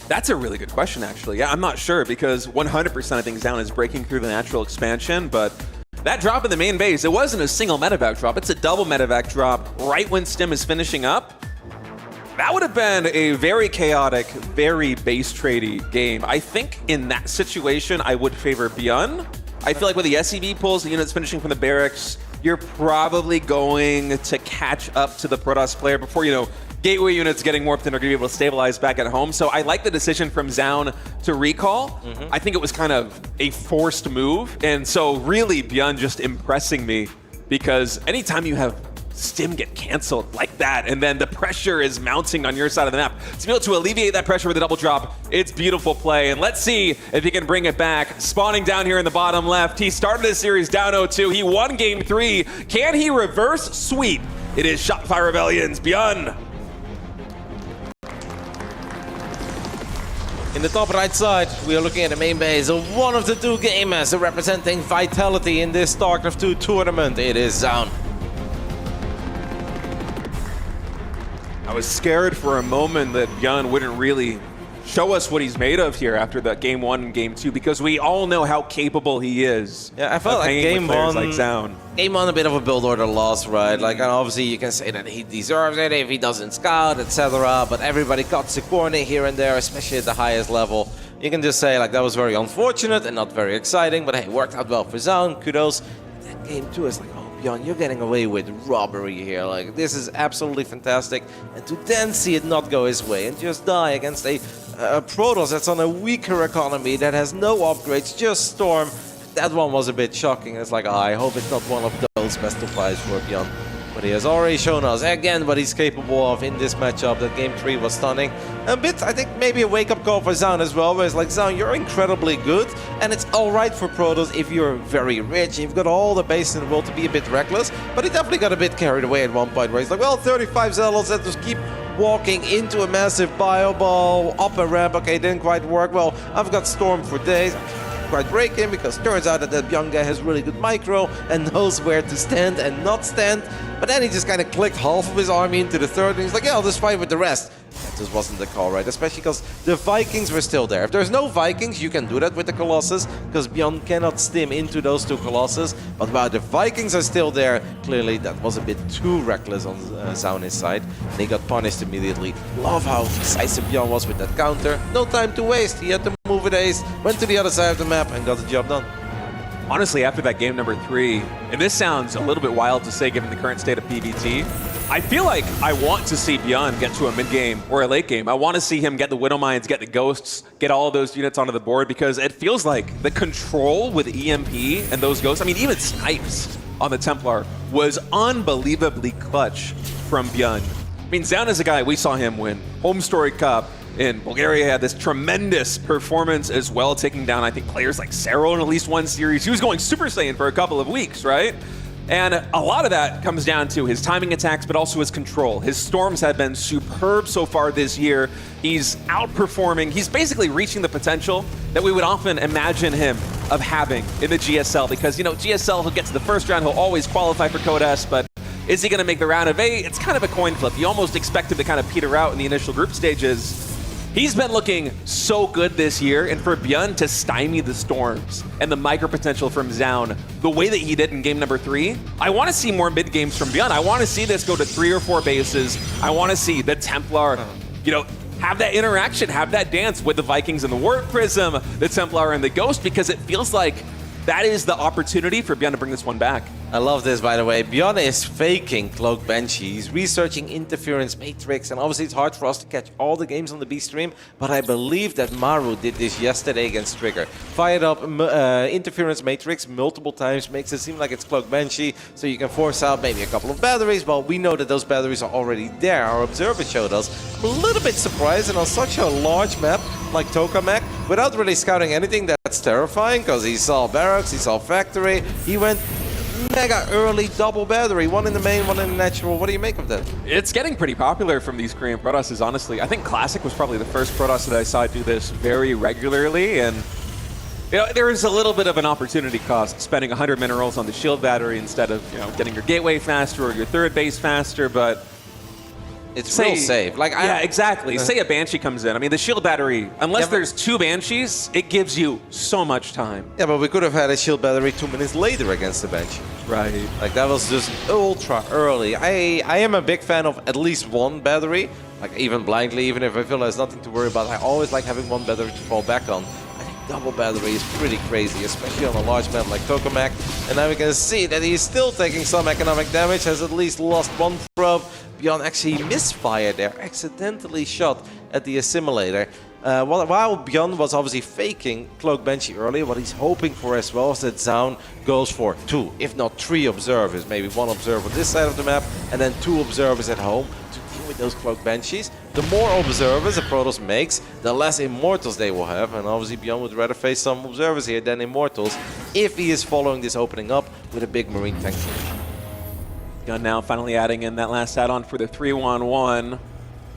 That's a really good question, actually. Yeah, I'm not sure, because 100% I think Zoun is breaking through the natural expansion, but that drop in the main base, it wasn't a single medevac drop, it's a double medevac drop right when Stim is finishing up. That would have been a very chaotic, very base tradey game. I think in that situation, I would favor ByuN. I feel like with the SEV pulls, the units finishing from the barracks, you're probably going to catch up to the Protoss player before, gateway units getting warped and are going to be able to stabilize back at home. So I like the decision from Zoun to recall. I think it was kind of a forced move. And so really ByuN just impressing me, because anytime you have Stim get canceled like that, and then the pressure is mounting on your side of the map, to be able to alleviate that pressure with a double drop, it's beautiful play. And let's see if he can bring it back. Spawning down here in the bottom left, he started this series down 0-2. He won game 3. Can he reverse sweep? It is Shopify Rebellion's ByuN.
In the top right side, we are looking at the main base of one of the 2 gamers representing Vitality in this StarCraft 2 tournament. It is Zoun.
I was scared for a moment that ByuN wouldn't really show us what he's made of here after that game 1 and game 2, because we all know how capable he is.
Yeah, I felt like game 1,
like Zoun.
Game 1 a bit of a build order loss, right? Like, and obviously you can say that he deserves it if he doesn't scout, etc. But everybody cuts the corner here and there, especially at the highest level. You can just say like that was very unfortunate and not very exciting, but hey, worked out well for Zoun. Kudos. Then game 2 is like, ByuN, you're getting away with robbery here. Like, this is absolutely fantastic. And to then see it not go his way and just die against a Protoss that's on a weaker economy, that has no upgrades, just Storm. That one was a bit shocking. It's like, I hope it's not one of those best of 5s for ByuN. But he has already shown us again what he's capable of in this matchup. That game 3 was stunning. A bit, I think, maybe a wake-up call for Zoun as well, where it's like, Zoun, you're incredibly good, and it's alright for Protoss if you're very rich, you've got all the base in the world to be a bit reckless, but he definitely got a bit carried away at one point, where he's like, well, 35 zealots, let's just keep walking into a massive bio ball, up a ramp, okay, didn't quite work, well, I've got Storm for days. Quite break him, because turns out that young guy has really good micro and knows where to stand and not stand. But then he just kind of clicked half of his army into the third, and he's like, yeah, I'll just fight with the rest. That just wasn't the call, right? Especially because the Vikings were still there. If there's no Vikings, you can do that with the Colossus, because ByuN cannot stim into those 2 Colossus. But while the Vikings are still there, clearly that was a bit too reckless on Zoun's side. And he got punished immediately. Love how decisive ByuN was with that counter. No time to waste. He had to move with ace, went to the other side of the map, and got the job done.
Honestly, after that game number 3, and this sounds a little bit wild to say given the current state of PvT, I feel like I want to see ByuN get to a mid-game or a late game. I want to see him get the Widow Mines, get the Ghosts, get all of those units onto the board, because it feels like the control with EMP and those Ghosts, I mean, even Snipes on the Templar was unbelievably clutch from ByuN. I mean, Zoun is a guy, we saw him win Home Story Cup in Bulgaria, had this tremendous performance as well, taking down, I think, players like Sero in at least one series. He was going Super Saiyan for a couple of weeks, right? And a lot of that comes down to his timing attacks, but also his control. His Storms have been superb so far this year. He's outperforming. He's basically reaching the potential that we would often imagine him of having in the GSL, because, GSL, he'll get to the first round, he'll always qualify for Code S, but is he going to make the round of 8? It's kind of a coin flip. You almost expect him to kind of peter out in the initial group stages. He's been looking so good this year, and for ByuN to stymie the Storms and the micro potential from Zoun the way that he did in game number 3, I want to see more mid games from ByuN. I want to see this go to 3 or 4 bases. I want to see the Templar, have that interaction, have that dance with the Vikings and the Warp Prism, the Templar and the Ghost, because it feels like that is the opportunity for ByuN to bring this one back.
I love this, by the way. ByuN is faking Cloak Banshee. He's researching interference matrix, and obviously it's hard for us to catch all the games on the B stream, but I believe that Maru did this yesterday against Trigger. Fired up interference matrix multiple times, makes it seem like it's Cloak Banshee, so you can force out maybe a couple of batteries. Well, we know that those batteries are already there. Our observer showed us. I'm a little bit surprised, and on such a large map like Tokamak, without really scouting anything, that's terrifying, because he saw barracks, he saw factory, he went mega early double battery, one in the main, one in the natural. What do you make of that?
It's getting pretty popular from these Korean Protosses, honestly. I think Classic was probably the first Protoss that I saw do this very regularly, and you know, there is a little bit of an opportunity cost spending 100 minerals on the shield battery instead of, you know, getting your gateway faster or your third base faster, but
it's real safe. Like,
yeah, exactly. Say a Banshee comes in. I mean, the shield battery, unless there's 2 Banshees, it gives you so much time.
Yeah, but we could have had a shield battery 2 minutes later against the Banshee.
Right.
Like, that was just ultra early. I am a big fan of at least one battery. Like, even blindly, even if I feel there's nothing to worry about, I always like having one battery to fall back on. I think double battery is pretty crazy, especially on a large map like Tokamak. And now we can see that he's still taking some economic damage, has at least lost one probe. ByuN actually misfired there, accidentally shot at the assimilator. While ByuN was obviously faking Cloak Banshee earlier, what he's hoping for as well is that Zoun goes for 2, if not 3 observers. Maybe 1 observer on this side of the map, and then 2 observers at home to deal with those Cloak Banshees. The more observers a Protoss makes, the less Immortals they will have, and obviously ByuN would rather face some observers here than Immortals if he is following this opening up with a big Marine tank.
ByuN now finally adding in that last add-on for the 3-1-1.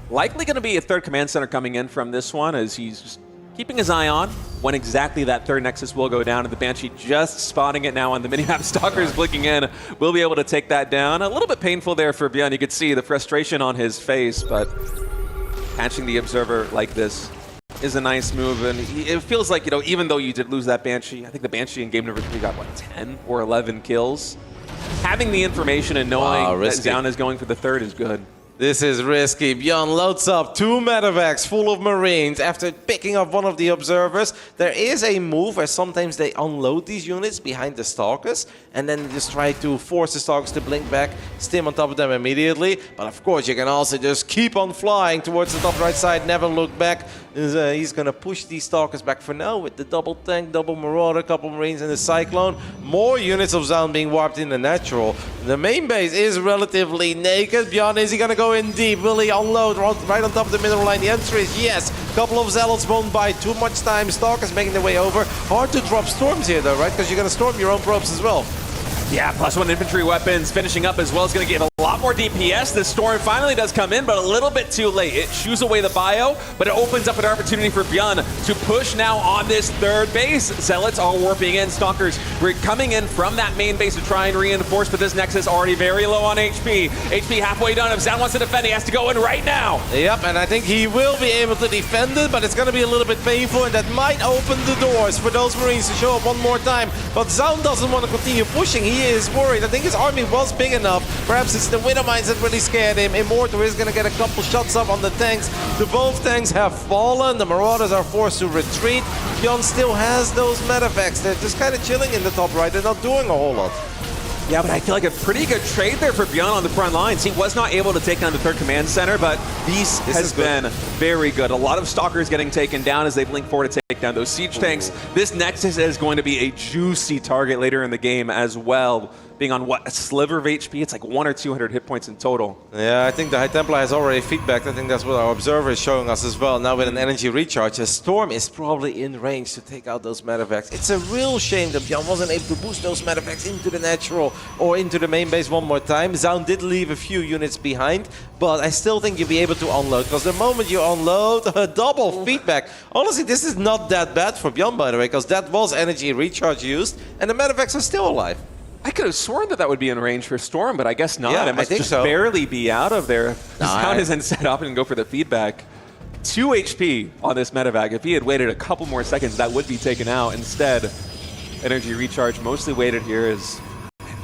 Likely going to be a third command center coming in from this one, as he's just keeping his eye on when exactly that third Nexus will go down, and the Banshee just spotting it now on the minimap. Stalker's blinking in, will be able to take that down. A little bit painful there for ByuN. You could see the frustration on his face, but catching the observer like this is a nice move, and it feels like, you know, even though you did lose that Banshee, I think the Banshee in game number 3 got, what, 10 or 11 kills? Having the information and knowing that Zoun is going for the third is good.
This is risky. ByuN loads up 2 medevacs full of Marines after picking up one of the observers. There is a move where sometimes they unload these units behind the Stalkers and then just try to force the Stalkers to blink back, stim on top of them immediately. But of course, you can also just keep on flying towards the top right side, never look back. He's going to push these Stalkers back for now with the double tank, double Marauder, couple Marines in the Cyclone. More units of Zoun being warped in the natural. The main base is relatively naked. ByuN, is he going to go in deep? Will he unload right on top of the middle line? The answer is yes. Couple of Zealots won't buy too much time. Stalkers making their way over. Hard to drop storms here though, right? Because you're going to storm your own probes as well.
Yeah, +1 infantry weapons finishing up as well. It's going to give a lot more DPS. The storm finally does come in, but a little bit too late. It chews away the bio, but it opens up an opportunity for ByuN to push now on this third base. Zealots are warping in. Stalkers were coming in from that main base to try and reinforce, but this Nexus already very low on HP. HP halfway done. If Zoun wants to defend, he has to go in right now.
Yep, and I think he will be able to defend it, but it's going to be a little bit painful, and that might open the doors for those Marines to show up one more time. But Zoun doesn't want to continue pushing. He is worried. I think his army was big enough. Perhaps it's the Widow Mines that really scared him. Immortal is going to get a couple shots up on the tanks. The both tanks have fallen. The Marauders are forced to retreat. ByuN still has those medevacs. They're just kind of chilling in the top right. They're not doing a whole lot.
Yeah, but I feel like a pretty good trade there for ByuN on the front lines. He was not able to take down the third command center, but this has been very good. A lot of Stalkers getting taken down as they blink forward to take down those siege tanks. This Nexus is going to be a juicy target later in the game as well. Being on, what, a sliver of HP? It's like 100 or 200 hit points in total.
Yeah, I think the High Templar has already feedbacked. I think that's what our observer is showing us as well. Now with an energy recharge, a Storm is probably in range to take out those medevacs. It's a real shame that ByuN wasn't able to boost those medevacs into the natural or into the main base one more time. Zoun did leave a few units behind, but I still think you'll be able to unload, because the moment you unload, a double feedback. Honestly, this is not that bad for ByuN, by the way, because that was energy recharge used, and the medevacs are still alive.
I could have sworn that that would be in range for Storm, but I guess not.
Yeah,
it must just barely be out of there. Zoun isn't set up and go for the feedback. 2 HP on this medevac. If he had waited a couple more seconds, that would be taken out. Instead, energy recharge mostly waited here as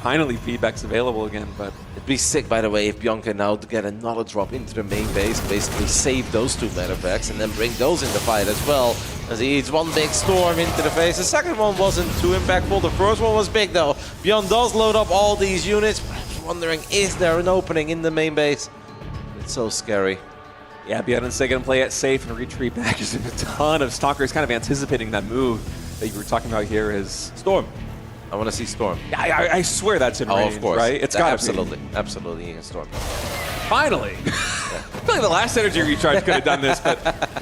finally feedback's available again, but
it'd be sick, by the way, if ByuN can now get another drop into the main base, basically save those 2 medevacs and then bring those in the fight as well. as he eats one big storm into the face. The second one wasn't too impactful. The first one was big though. ByuN does load up all these units. Perhaps wondering, is there an opening in the main base? It's so scary.
Yeah, ByuN's going to play it safe and retreat back. There's a ton of Stalkers kind of anticipating that move that you were talking about here is Storm.
I want to see Storm.
Yeah, I swear that's in range,
of course.
right? It's got
absolutely, absolutely, he can Storm.
Finally. I feel like the last energy recharge could have done this, but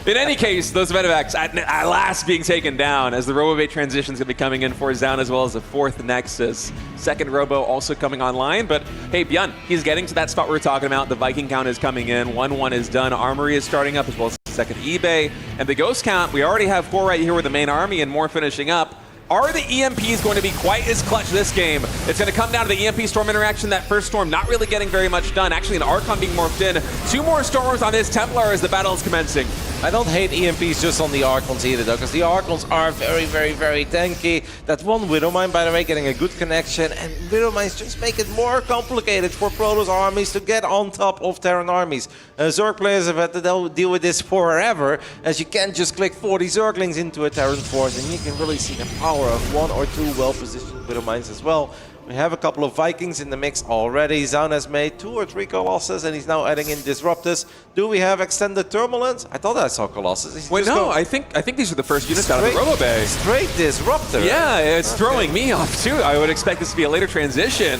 in any case, those medevacs at last being taken down as the RoboBay transition is going to be coming in for Zoun as well as the fourth Nexus. Second Robo also coming online, but hey, ByuN, he's getting to that spot we were talking about. The Viking count is coming in. 1-1 is done. Armory is starting up as well as the second eBay. And the Ghost count, we already have 4 right here with the main army and more finishing up. Are the EMPs going to be quite as clutch this game? It's going to come down to the EMP Storm interaction. That first Storm not really getting very much done. Actually, an Archon being morphed in. 2 more Storms on this Templar as the battle is commencing.
I don't hate EMPs just on the Archons either, though, because the Archons are very, very, very tanky. That one Widowmine, by the way, getting a good connection, and Widowmines just make it more complicated for Protoss armies to get on top of Terran armies. Zerg players have had to deal with this forever, as you can't just click 40 Zerglings into a Terran force, and you can really see the power of 1 or 2 well-positioned Widowmines as well. We have a couple of Vikings in the mix already. Zoun has made 2 or 3 Colossus, and he's now adding in Disruptors. Do we have extended Turbulence? I thought I saw Colossus.
Wait, no, I think these are the first units out of the RoboBay.
Straight Disruptor.
Yeah, it's throwing me off too. I would expect this to be a later transition.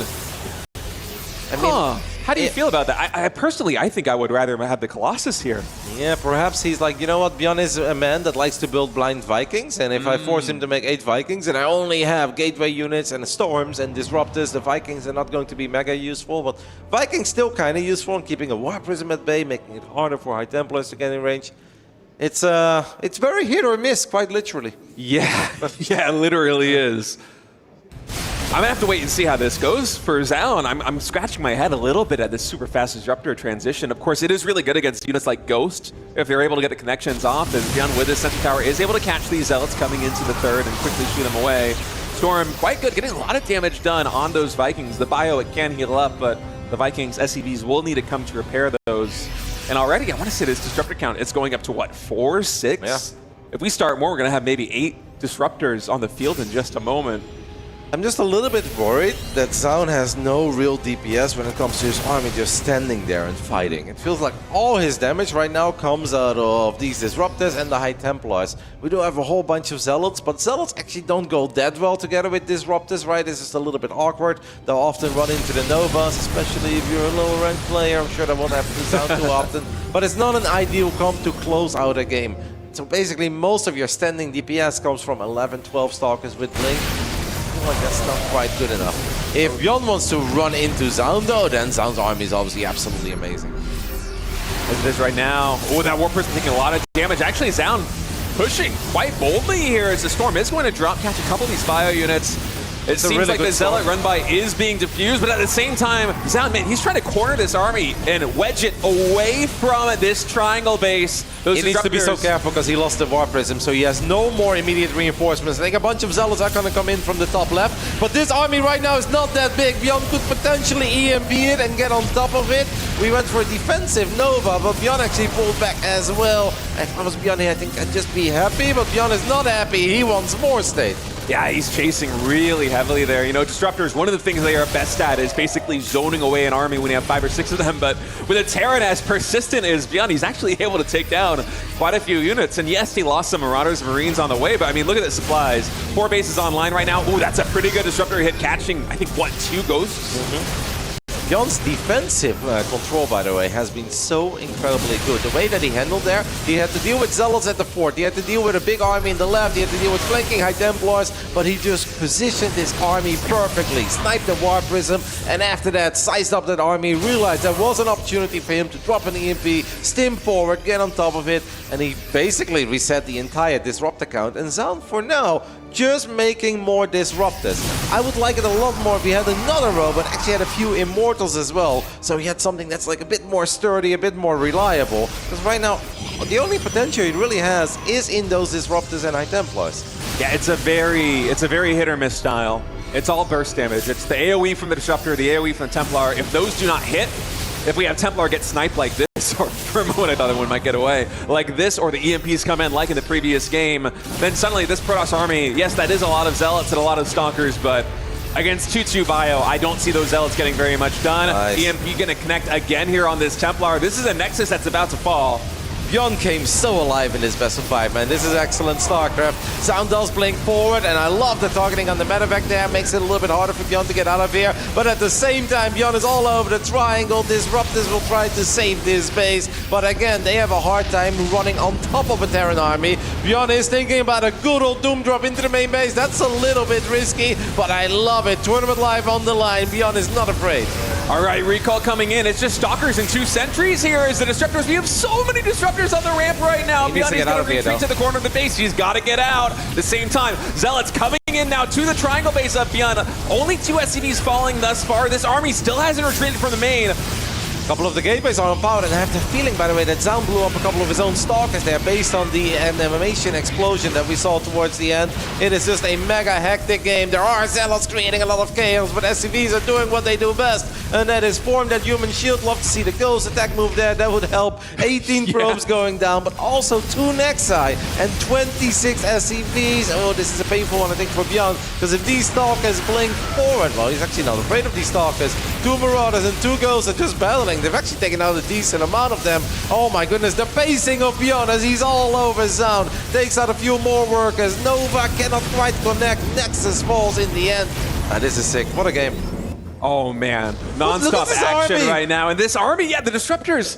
I mean,
how do you feel about that? I personally, I think I would rather have the Colossus here.
Yeah, perhaps he's like, you know what, ByuN is a man that likes to build blind Vikings, and if I force him to make 8 Vikings, and I only have Gateway units and Storms and Disruptors, the Vikings are not going to be mega useful, but Vikings still kind of useful in keeping a War Prism at bay, making it harder for High Templars to get in range. It's very hit or miss, quite literally.
Yeah, yeah, it literally is. I'm gonna have to wait and see how this goes for Zoun. I'm scratching my head a little bit at this super fast Disruptor transition. Of course, it is really good against units like Ghost, if they're able to get the connections off, and ByuN with his Sentry Tower is able to catch these Zealots coming into the third and quickly shoot them away. Storm, quite good, getting a lot of damage done on those Vikings. The Bio, it can heal up, but the Vikings SCVs will need to come to repair those. And already, I want to say this Disruptor count is going up to what, 4, 6?
Yeah.
If we start more, we're gonna have maybe 8 Disruptors on the field in just a moment.
I'm just a little bit worried that Zoun has no real DPS when it comes to his army just standing there and fighting. It feels like all his damage right now comes out of these Disruptors and the High Templars. We do have a whole bunch of Zealots, but Zealots actually don't go that well together with Disruptors, right? This is a little bit awkward. They'll often run into the Novas, especially if you're a lower ranked player. I'm sure that won't happen to Zoun too often. But it's not an ideal comp to close out a game. So basically most of your standing DPS comes from 11, 12 Stalkers with Blink. Like that's not quite good enough. If ByuN wants to run into Zoun though, then Zoun's army is obviously absolutely amazing.
As it is right now. Oh, that War Person taking a lot of damage. Actually, Zoun pushing quite boldly here as the Storm is going to drop catch a couple of these Bio units. It seems
really
like the Zealot
storm.
run by is being diffused, but at the same time, Zoun, man, he's trying to corner this army and wedge it away from this triangle base.
He needs to be so careful because he lost the War Prism, so he has no more immediate reinforcements. I think a bunch of Zealots are going to come in from the top left, but this army right now is not that big. ByuN could potentially EMP it and get on top of it. We went for a defensive Nova, but ByuN actually pulled back as well. If I was ByuN here, I think I'd just be happy, but ByuN is not happy. He wants more state.
Yeah, he's chasing really heavily there. You know, Disruptors, one of the things they are best at is basically zoning away an army when you have 5 or 6 of them, but with a Terran as persistent as ByuN, he's actually able to take down quite a few units. And yes, he lost some Marauders and Marines on the way, but I mean, look at the supplies. 4 bases online right now. Ooh, that's a pretty good Disruptor hit, catching, I think, what, 2 Ghosts?
ByuN's defensive control, by the way, has been so incredibly good. The way that he handled there, he had to deal with Zealots at the fort, he had to deal with a big army in the left, he had to deal with flanking High Templars, but he just positioned his army perfectly, sniped the War Prism, and after that, sized up that army, realized there was an opportunity for him to drop an EMP, stim forward, get on top of it, and he basically reset the entire Disruptor count. And Zoun, for now, just making more Disruptors. I would like it a lot more if he had another row, but actually had a few Immortals as well. So he had something that's like a bit more sturdy, a bit more reliable. Because right now, the only potential he really has is in those Disruptors and High Templars.
Yeah, it's a very hit or miss style. It's all burst damage. It's the AoE from the Disruptor, the AoE from the Templar. If those do not hit, if we have Templar get sniped like this, or For a moment, I thought that one might get away. Like this, or the EMPs come in like in the previous game. Then suddenly this Protoss army, yes, that is a lot of Zealots and a lot of Stalkers, but against 2-2 Bio, I don't see those Zealots getting very much done.
Nice.
EMP gonna connect again here on this Templar. This is a Nexus that's about to fall.
ByuN came so alive in this best of 5, man. This is excellent StarCraft. Zoun does blink forward, and I love the targeting on the medevac there. Makes it a little bit harder for ByuN to get out of here. But at the same time, ByuN is all over the triangle. Disruptors will try to save this base. But again, they have a hard time running on top of a Terran army. ByuN is thinking about a good old Doom drop into the main base. That's a little bit risky, but I love it. Tournament live on the line. ByuN is not afraid.
All right, recall coming in. It's just Stalkers and 2 sentries here as the Disruptors. We have so many Disruptors on the ramp right now.
He needs to
ByuN is
get out
going
of
to
here,
retreat
though.
to the corner of the base. He's got to get out. At the same time, Zealots coming in now to the triangle base of ByuN. Only 2 SCVs falling thus far. This army still hasn't retreated from the main.
A couple of the gateways are unpowered, and I have the feeling, by the way, that Zoun blew up a couple of his own Stalkers there based on the animation explosion that we saw towards the end. It is just a mega hectic game. There are Zealots creating a lot of chaos, but SCVs are doing what they do best, and that is form that human shield. Love to see the ghost attack move there. That would help. 18 probes going down, but also 2 Nexi and 26 SCVs. Oh, this is a painful one, I think, for ByuN, because if these Stalkers blink forward, well, he's actually not afraid of these Stalkers. 2 Marauders and 2 ghosts are just battling. They've actually taken out a decent amount of them. Oh my goodness, the pacing of ByuN as he's all over Zoun. Takes out a few more workers. Nova cannot quite connect. Nexus falls in the end. This is sick. What a game.
Oh man,
Look
non-stop
at this
action
army.
right now. And this army, yeah, the Disruptors,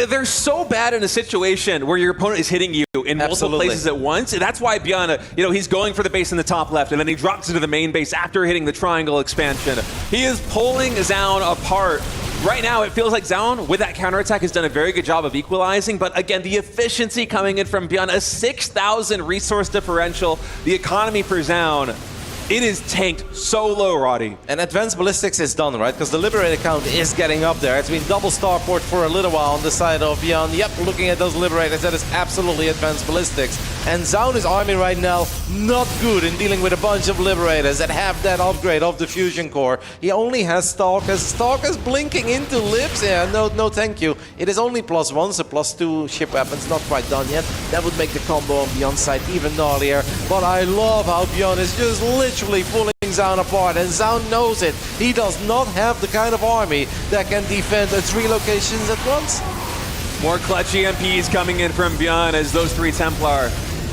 they're so bad in a situation where your opponent is hitting you in multiple
Absolutely.
places at once. And that's why ByuN, he's going for the base in the top left, and then he drops into the main base after hitting the triangle expansion. He is pulling Zoun apart. Right now, it feels like Zoun, with that counterattack, has done a very good job of equalizing, but again, the efficiency coming in from ByuN, a 6,000 resource differential, the economy for Zoun, it is tanked so low, Roddy.
And advanced ballistics is done, right? Because the Liberator count is getting up there. It's been double starport for a little while on the side of ByuN. Yep, looking at those Liberators, that is absolutely advanced ballistics. And Zoun's army right now, not good in dealing with a bunch of Liberators that have that upgrade of the Fusion Core. He only has Stalkers. Stalkers blinking into Libs. Yeah, no thank you. It is only +1, so +2 ship weapons, not quite done yet. That would make the combo on ByuN's side even gnarlier. But I love how ByuN is just literally pulling Zoun apart, and Zoun knows it. He does not have the kind of army that can defend 3 locations at once.
More clutch EMPs coming in from ByuN as those 3 Templar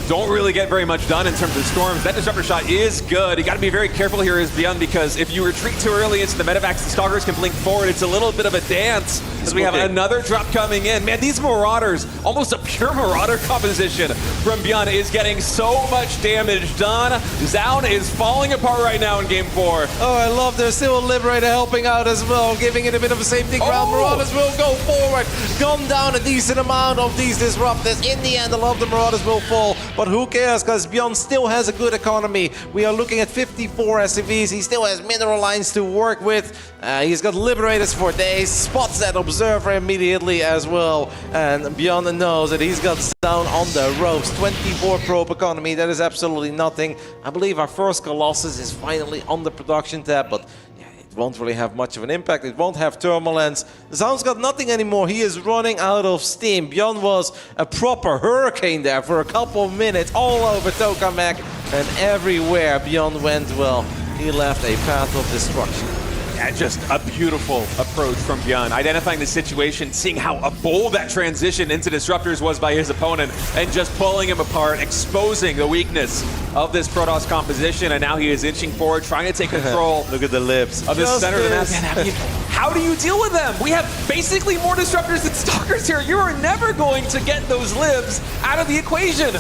don't really get very much done in terms of storms. That disruptor shot is good. You got to be very careful here as ByuN, because if you retreat too early into the medevacs, the Stalkers can blink forward. It's a little bit of a dance as we have another drop coming in. Man, these Marauders, almost a pure Marauder composition from ByuN, is getting so much damage done. Zoun is falling apart right now in game 4.
Oh, I love there's still a Liberator helping out as well, giving it a bit of a safety ground.
Oh!
Marauders will go forward, gun down a decent amount of these Disruptors. In the end, a lot of the Marauders will fall, but who cares, because ByuN still has a good economy. We are looking at 54 SCVs. He still has mineral lines to work with. He's got Liberators for days, spots that Observer immediately as well, and ByuN knows that he's got Zoun on the ropes. 24 probe economy, that is absolutely nothing. I believe our first Colossus is finally on the production tab, but it won't really have much of an impact. It won't have Thermalens. Zoun's got nothing anymore. He is running out of steam. ByuN was a proper hurricane there for a couple of minutes, all over Tokamak, and everywhere ByuN went, well, he left a path of destruction.
Yeah, just a beautiful approach from ByuN, identifying the situation, seeing how bold that transition into Disruptors was by his opponent, and just pulling him apart, exposing the weakness of this Protoss composition, and now he is inching forward, trying to take control.
Look at the Libs.
Of the center of the map. Man, I mean, how do you deal with them? We have basically more Disruptors than Stalkers here. You are never going to get those Libs out of the equation.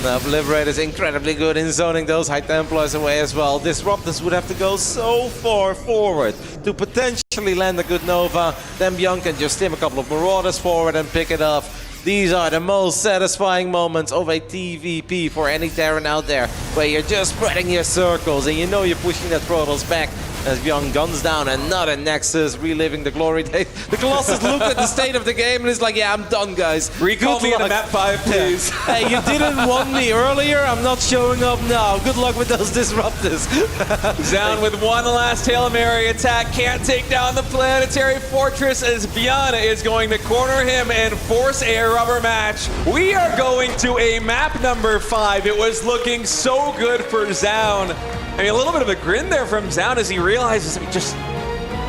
Now, Liberator is incredibly good in zoning those High Templars away as well. Disruptors would have to go so far forward to potentially land a good Nova. Then ByuN can just stim a couple of Marauders forward and pick it up. These are the most satisfying moments of a TVP for any Terran out there, where you're just spreading your circles and you know you're pushing that Protoss back. as ByuN guns down another Nexus, reliving the glory days. The Colossus looked at the state of the game and is like, yeah, I'm done, guys.
Recall
Good
me in the
luck.
map 5, please.
Hey, you didn't want me earlier. I'm not showing up now. Good luck with those disruptors.
Zoun with one last Hail Mary attack. Can't take down the planetary fortress as ByuN is going to corner him and force a rubber match. We are going to a map number 5. It was looking so good for Zoun. I mean, a little bit of a grin there from Zoun as he realizes just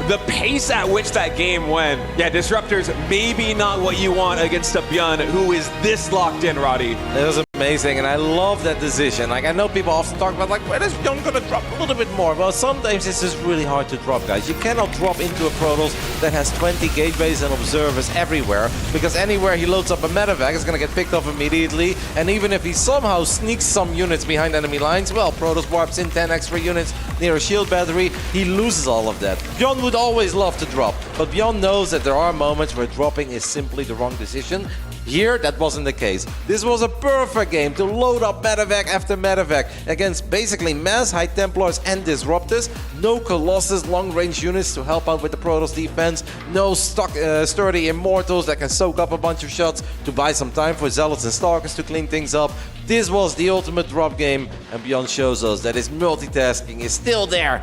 the pace at which that game went. Yeah, disruptors maybe not what you want against a ByuN who is this locked in, Roddy.
It was amazing, and I love that decision. Like, I know people often talk about, like, when is ByuN gonna drop a little bit more? Well, sometimes it's just really hard to drop, guys. You cannot drop into a Protoss that has 20 gateways and observers everywhere, because anywhere he loads up a medevac is gonna get picked off immediately, and even if he somehow sneaks some units behind enemy lines, well, Protoss warps in 10 extra units near a shield battery, he loses all of that. ByuN would always love to drop, but ByuN knows that there are moments where dropping is simply the wrong decision. Here, that wasn't the case. This was a perfect game to load up medevac after medevac against basically mass High Templars and Disruptors. No Colossus long-range units to help out with the Protoss defense. No sturdy Immortals that can soak up a bunch of shots to buy some time for Zealots and Stalkers to clean things up. This was the ultimate drop game, and ByuN shows us that his multitasking is still there.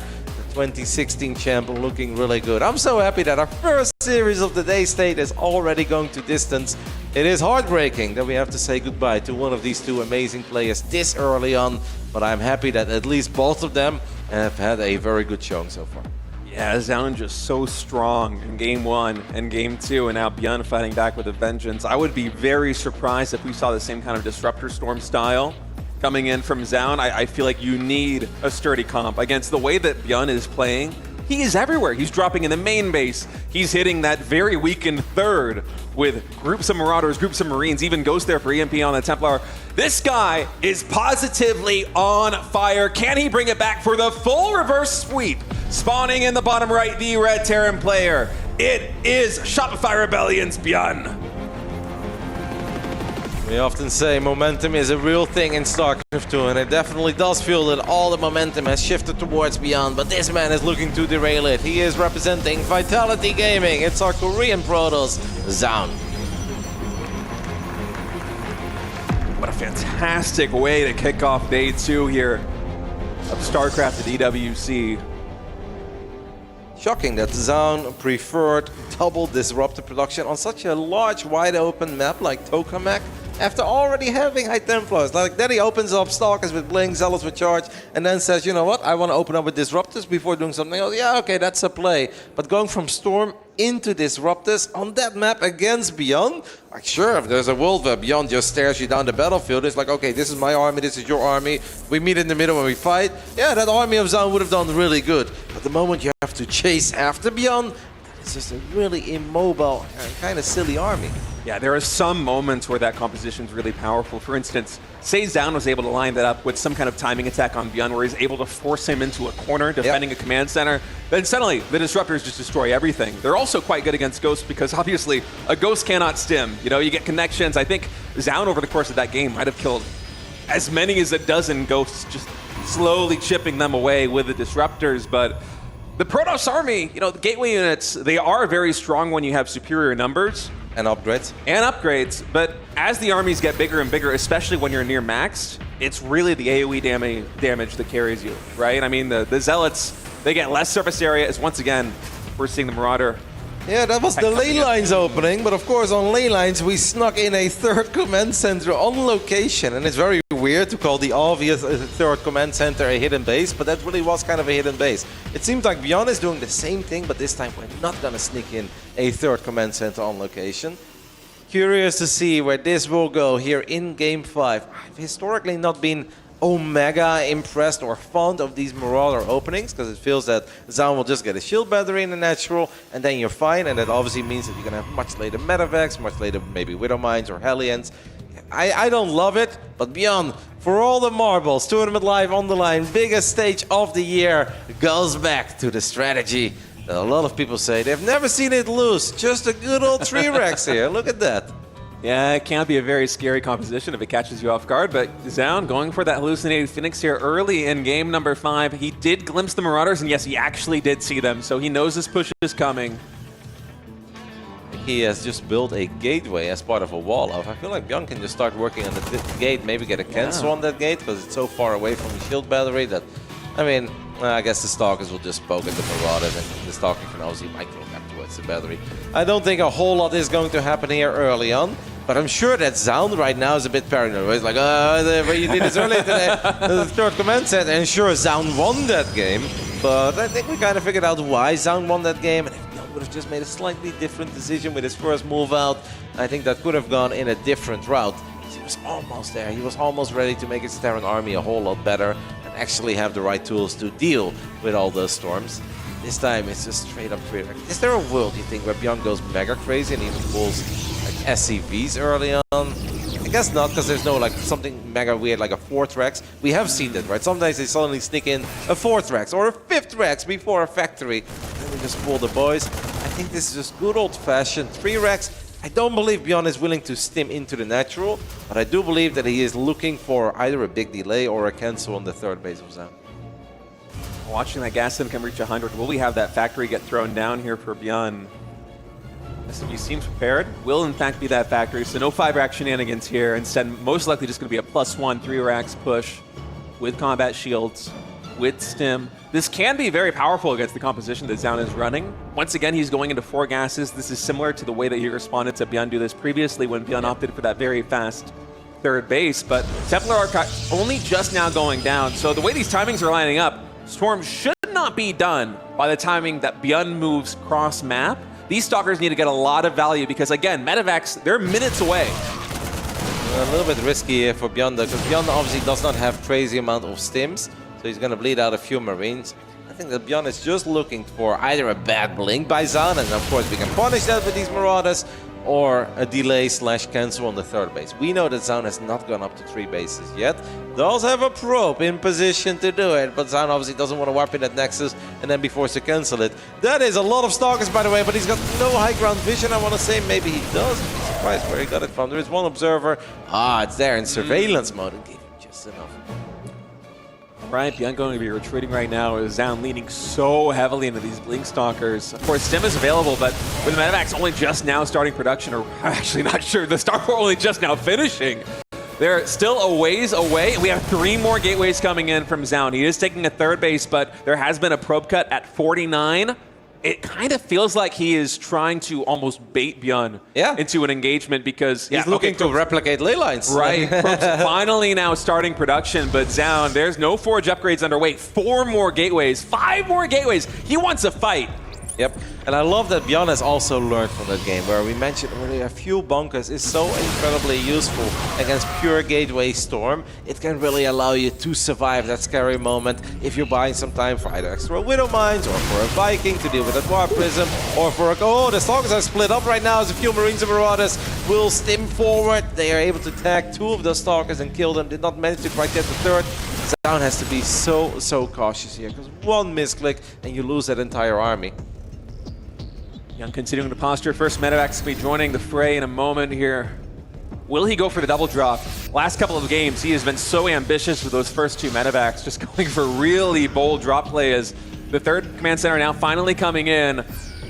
2016 champ looking really good. I'm so happy that our first series of the day state is already going to distance. It is heartbreaking that we have to say goodbye to one of these two amazing players this early on, but I'm happy that at least both of them have had a very good showing so far.
Yeah, Zoun just so strong in Game 1 and Game 2, and now ByuN fighting back with a vengeance. I would be very surprised if we saw the same kind of Disruptor Storm style coming in from Zoun. I feel like you need a sturdy comp against the way that ByuN is playing. He is everywhere. He's dropping in the main base. He's hitting that very weakened third with groups of Marauders, groups of Marines, even goes there for EMP on the Templar. This guy is positively on fire. Can he bring it back for the full reverse sweep? Spawning in the bottom right, the Red Terran player. It is Shopify Rebellion's ByuN.
We often say momentum is a real thing in StarCraft 2, and it definitely does feel that all the momentum has shifted towards ByuN, but this man is looking to derail it. He is representing Vitality Gaming. It's our Korean Protoss, Zoun.
What a fantastic way to kick off day 2 here of StarCraft at EWC.
Shocking that Zoun preferred double disruptor production on such a large, wide open map like Tokamak after already having High Templars. Like that, he opens up Stalkers with Blink, Zealots with Charge, and then says, you know what, I want to open up with Disruptors before doing something else. Yeah, okay, that's a play. But going from Storm into Disruptors on that map against ByuN, like sure, if there's a world where ByuN just stares you down the battlefield, it's like, okay, this is my army, this is your army, we meet in the middle when we fight. Yeah, that army of Zoun would have done really good. But the moment you have to chase after ByuN, it's just a really immobile and kind of silly army.
Yeah, there are some moments where that composition is really powerful. For instance, say Zoun was able to line that up with some kind of timing attack on ByuN where he's able to force him into a corner defending a command center, then suddenly the Disruptors just destroy everything. They're also quite good against Ghosts because obviously a Ghost cannot stim. You know, you get connections. I think Zoun over the course of that game might have killed as many as a dozen Ghosts, just slowly chipping them away with the Disruptors. But the Protoss army, you know, the gateway units, they are very strong when you have superior numbers.
And upgrades.
And upgrades, but as the armies get bigger and bigger, especially when you're near maxed, it's really the AoE damage that carries you, right? I mean, the Zealots, they get less surface area, as once again, we're seeing the Marauder.
Yeah, that was the ley lines opening, but of course on ley lines we snuck in a third command center on location, and it's very weird to call the obvious third command center a hidden base, but that really was kind of a hidden base. It seems like ByuN is doing the same thing, but this time we're not gonna sneak in a third command center on location. Curious to see where this will go here in Game 5. I've historically not been mega impressed or fond of these Marauder openings because it feels that Zoun will just get a shield battery in the natural and then you're fine, and that obviously means that you're going to have much later medevacs, much later maybe Widow Mines or Hellions. I don't love it, but ByuN, for all the marbles, Tournament Live on the line, biggest stage of the year, goes back to the strategy that a lot of people say they've never seen it lose. Just a good old 3-Rex here, look at that.
Yeah, it can't be a very scary composition if it catches you off guard, but Zoun going for that hallucinated Phoenix here early in game number 5. He did glimpse the Marauders, and yes, he actually did see them, so he knows this push is coming.
He has just built a gateway as part of a wall off. I feel like ByuN can just start working on the gate, maybe get a cancel on that gate, because it's so far away from the shield battery that, I mean, I guess the Stalkers will just poke at the Marauders, and the Stalker can obviously micro back towards the battery. I don't think a whole lot is going to happen here early on, but I'm sure that Zoun right now is a bit paranoid. He's like, you did this earlier today. The third command set, and sure, Zoun won that game, but I think we kind of figured out why Zoun won that game, and if ByuN would have just made a slightly different decision with his first move out, I think that could have gone in a different route. He was almost there. He was almost ready to make his Terran army a whole lot better and actually have the right tools to deal with all those storms. This time it's just straight up 3. Is there a world, you think, where ByuN goes mega crazy and even pulls like SCVs early on? I guess not, because there's no like something mega weird like a 4th Rex. We have seen that, right? Sometimes they suddenly sneak in a 4th Rex or a 5th Rex before a factory, and then we just pull the boys. I think this is just good old-fashioned 3 Rex. I don't believe ByuN is willing to stim into the natural, but I do believe that he is looking for either a big delay or a cancel on the 3rd base of Zoun.
Watching that gas sim can reach 100. Will we have that factory get thrown down here for ByuN? SMG seems prepared. Will in fact be that factory, so no 5-rack shenanigans here. Instead, most likely just going to be a +1 3-racks push with combat shields, with stim. This can be very powerful against the composition that Zoun is running. Once again, he's going into 4 gases. This is similar to the way that he responded to ByuN do this previously when ByuN opted for that very fast 3rd base. But Templar Archive only just now going down. So the way these timings are lining up, Storm should not be done by the timing that ByuN moves cross-map. These Stalkers need to get a lot of value because, again, Medivacs, they're minutes away.
A little bit risky here for ByuN, though, because ByuN obviously does not have crazy amount of stims, so he's going to bleed out a few Marines. I think that ByuN is just looking for either a bad blink by Zoun, and of course we can punish that with these Marauders, or a delay/cancel on the 3rd base. We know that Zoun has not gone up to 3 bases yet. Does have a probe in position to do it, but Zoun obviously doesn't want to warp in at Nexus and then be forced to cancel it. That is a lot of Stalkers, by the way, but he's got no high ground vision, I want to say. Maybe he does. I'm surprised where he got it from. There is one observer. It's there in surveillance mode. It gave him just enough.
Right, ByuN going to be retreating right now as Zoun leaning so heavily into these Blink Stalkers. Of course, Stim is available, but with the Medivacs only just now starting production, or I'm actually not sure, the Starport only just now finishing. They're still a ways away. We have 3 more gateways coming in from Zoun. He is taking a 3rd base, but there has been a probe cut at 49. It kind of feels like he is trying to almost bait ByuN into an engagement because
he's looking to replicate ley lines.
Right. Finally now starting production, but Zoun, there's no forge upgrades underway. 4 more gateways, 5 more gateways. He wants a fight.
Yep, and I love that ByuN has also learned from that game where we mentioned earlier, fuel bunkers is so incredibly useful against pure gateway storm. It can really allow you to survive that scary moment if you're buying some time for either extra Widow Mines or for a Viking to deal with a Dwarf Prism, or for a... Oh, the Stalkers are split up right now as a few Marines and Marauders will stim forward. They are able to tag 2 of the Stalkers and kill them. Did not manage to quite get the 3rd. Zoun has to be so cautious here, because one misclick and you lose that entire army.
ByuN continuing to posture. First Medivacs will be joining the fray in a moment here. Will he go for the double drop? Last couple of games, he has been so ambitious with those first 2 Medivacs, just going for really bold drop play as the 3rd command center now finally coming in.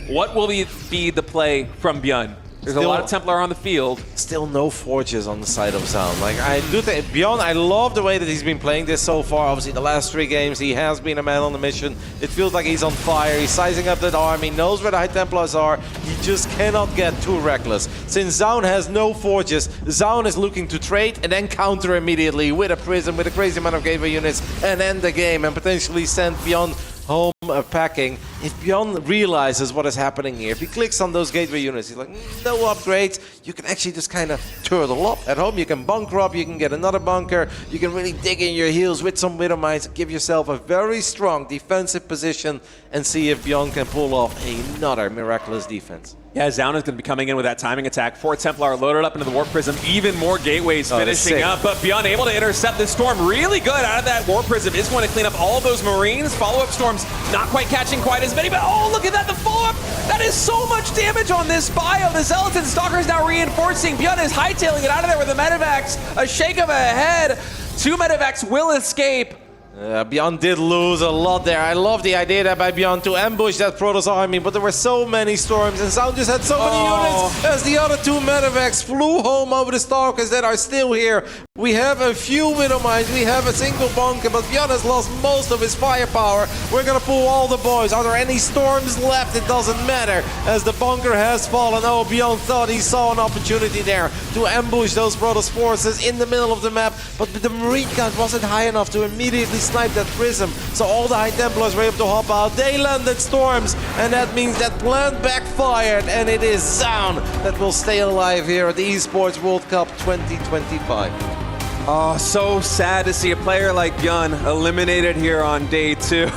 What will be the play from ByuN? There's a lot of Templar on the field.
Still no forges on the side of Zoun. Like, I do think ByuN, I love the way that he's been playing this so far. Obviously, the last 3 games, he has been a man on the mission. It feels like he's on fire. He's sizing up that army, knows where the High Templars are. He just cannot get too reckless. Since Zoun has no forges, Zoun is looking to trade and then counter immediately with a Prism, with a crazy amount of gateway units, and end the game and potentially send ByuN home packing. If ByuN realizes what is happening here, if he clicks on those gateway units, he's like, no upgrades, you can actually just kind of turtle up at home. You can bunker up, you can get another bunker, you can really dig in your heels with some Widow Mines, give yourself a very strong defensive position and see if ByuN can pull off another miraculous defense.
Yeah, Zoun is going to be coming in with that timing attack. 4 Templar loaded up into the Warp Prism. Even more gateways finishing up. But ByuN able to intercept this storm really good out of that Warp Prism. Is going to clean up all those Marines. Follow-up storms Not quite catching quite as many, but oh, look at that, the follow-up. That is so much damage on this bio. The Zealot and Stalker is now reinforcing. ByuN is hightailing it out of there with a Medivacs. A shake of a head. 2 Medivacs will escape.
ByuN did lose a lot there. I love the idea that by ByuN to ambush that Protoss army, but there were so many storms and Zoun just had so many units as the other 2 Medivacs flew home over the Stalkers that are still here. We have a few Widow Mines, we have a single bunker, but ByuN has lost most of his firepower. We're gonna pull all the boys. Are there any storms left? It doesn't matter as the bunker has fallen. Oh, ByuN thought he saw an opportunity there to ambush those Protoss forces in the middle of the map, but the Marine count wasn't high enough to immediately snipe that prism. So all the High Templars were able to hop out. They landed storms, and that means that plan backfired, and it is Zoun that will stay alive here at the Esports World Cup 2025.
Oh, so sad to see a player like ByuN eliminated here on day 2.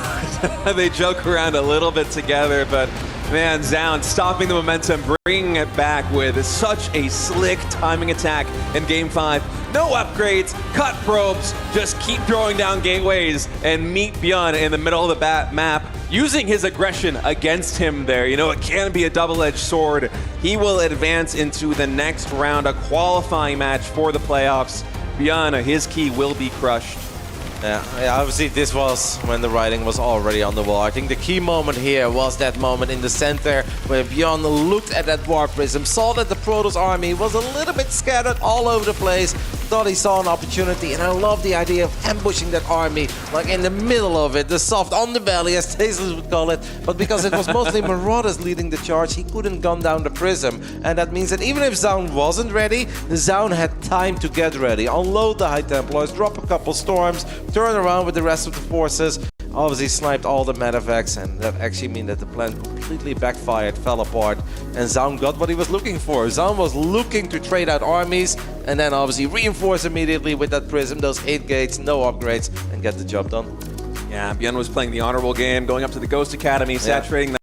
They joke around a little bit together, but man, Zoun stopping the momentum, bringing it back with such a slick timing attack in Game 5. No upgrades, cut probes, just keep throwing down gateways and meet ByuN in the middle of the map, using his aggression against him there. You know, it can be a double-edged sword. He will advance into the next round, a qualifying match for the playoffs. ByuN, his key will be crushed.
Yeah, obviously this was when the writing was already on the wall. I think the key moment here was that moment in the center where ByuN looked at that Warp Prism, saw that the Protoss army was a little bit scattered all over the place, thought he saw an opportunity, and I love the idea of ambushing that army, like in the middle of it, the soft on the belly, as Tasteless would call it, but because it was mostly Marauders leading the charge, he couldn't gun down the Prism, and that means that even if Zoun wasn't ready, Zoun had time to get ready, unload the High Templars, drop a couple storms, turn around with the rest of the forces, obviously sniped all the Medivacs, and that actually means that the plan completely backfired, fell apart, and Zoun got what he was looking for. Zoun was looking to trade out armies, and then obviously reinforce immediately with that Prism, those 8 gates, no upgrades, and get the job done.
Yeah, ByuN was playing the honorable game, going up to the Ghost Academy, saturating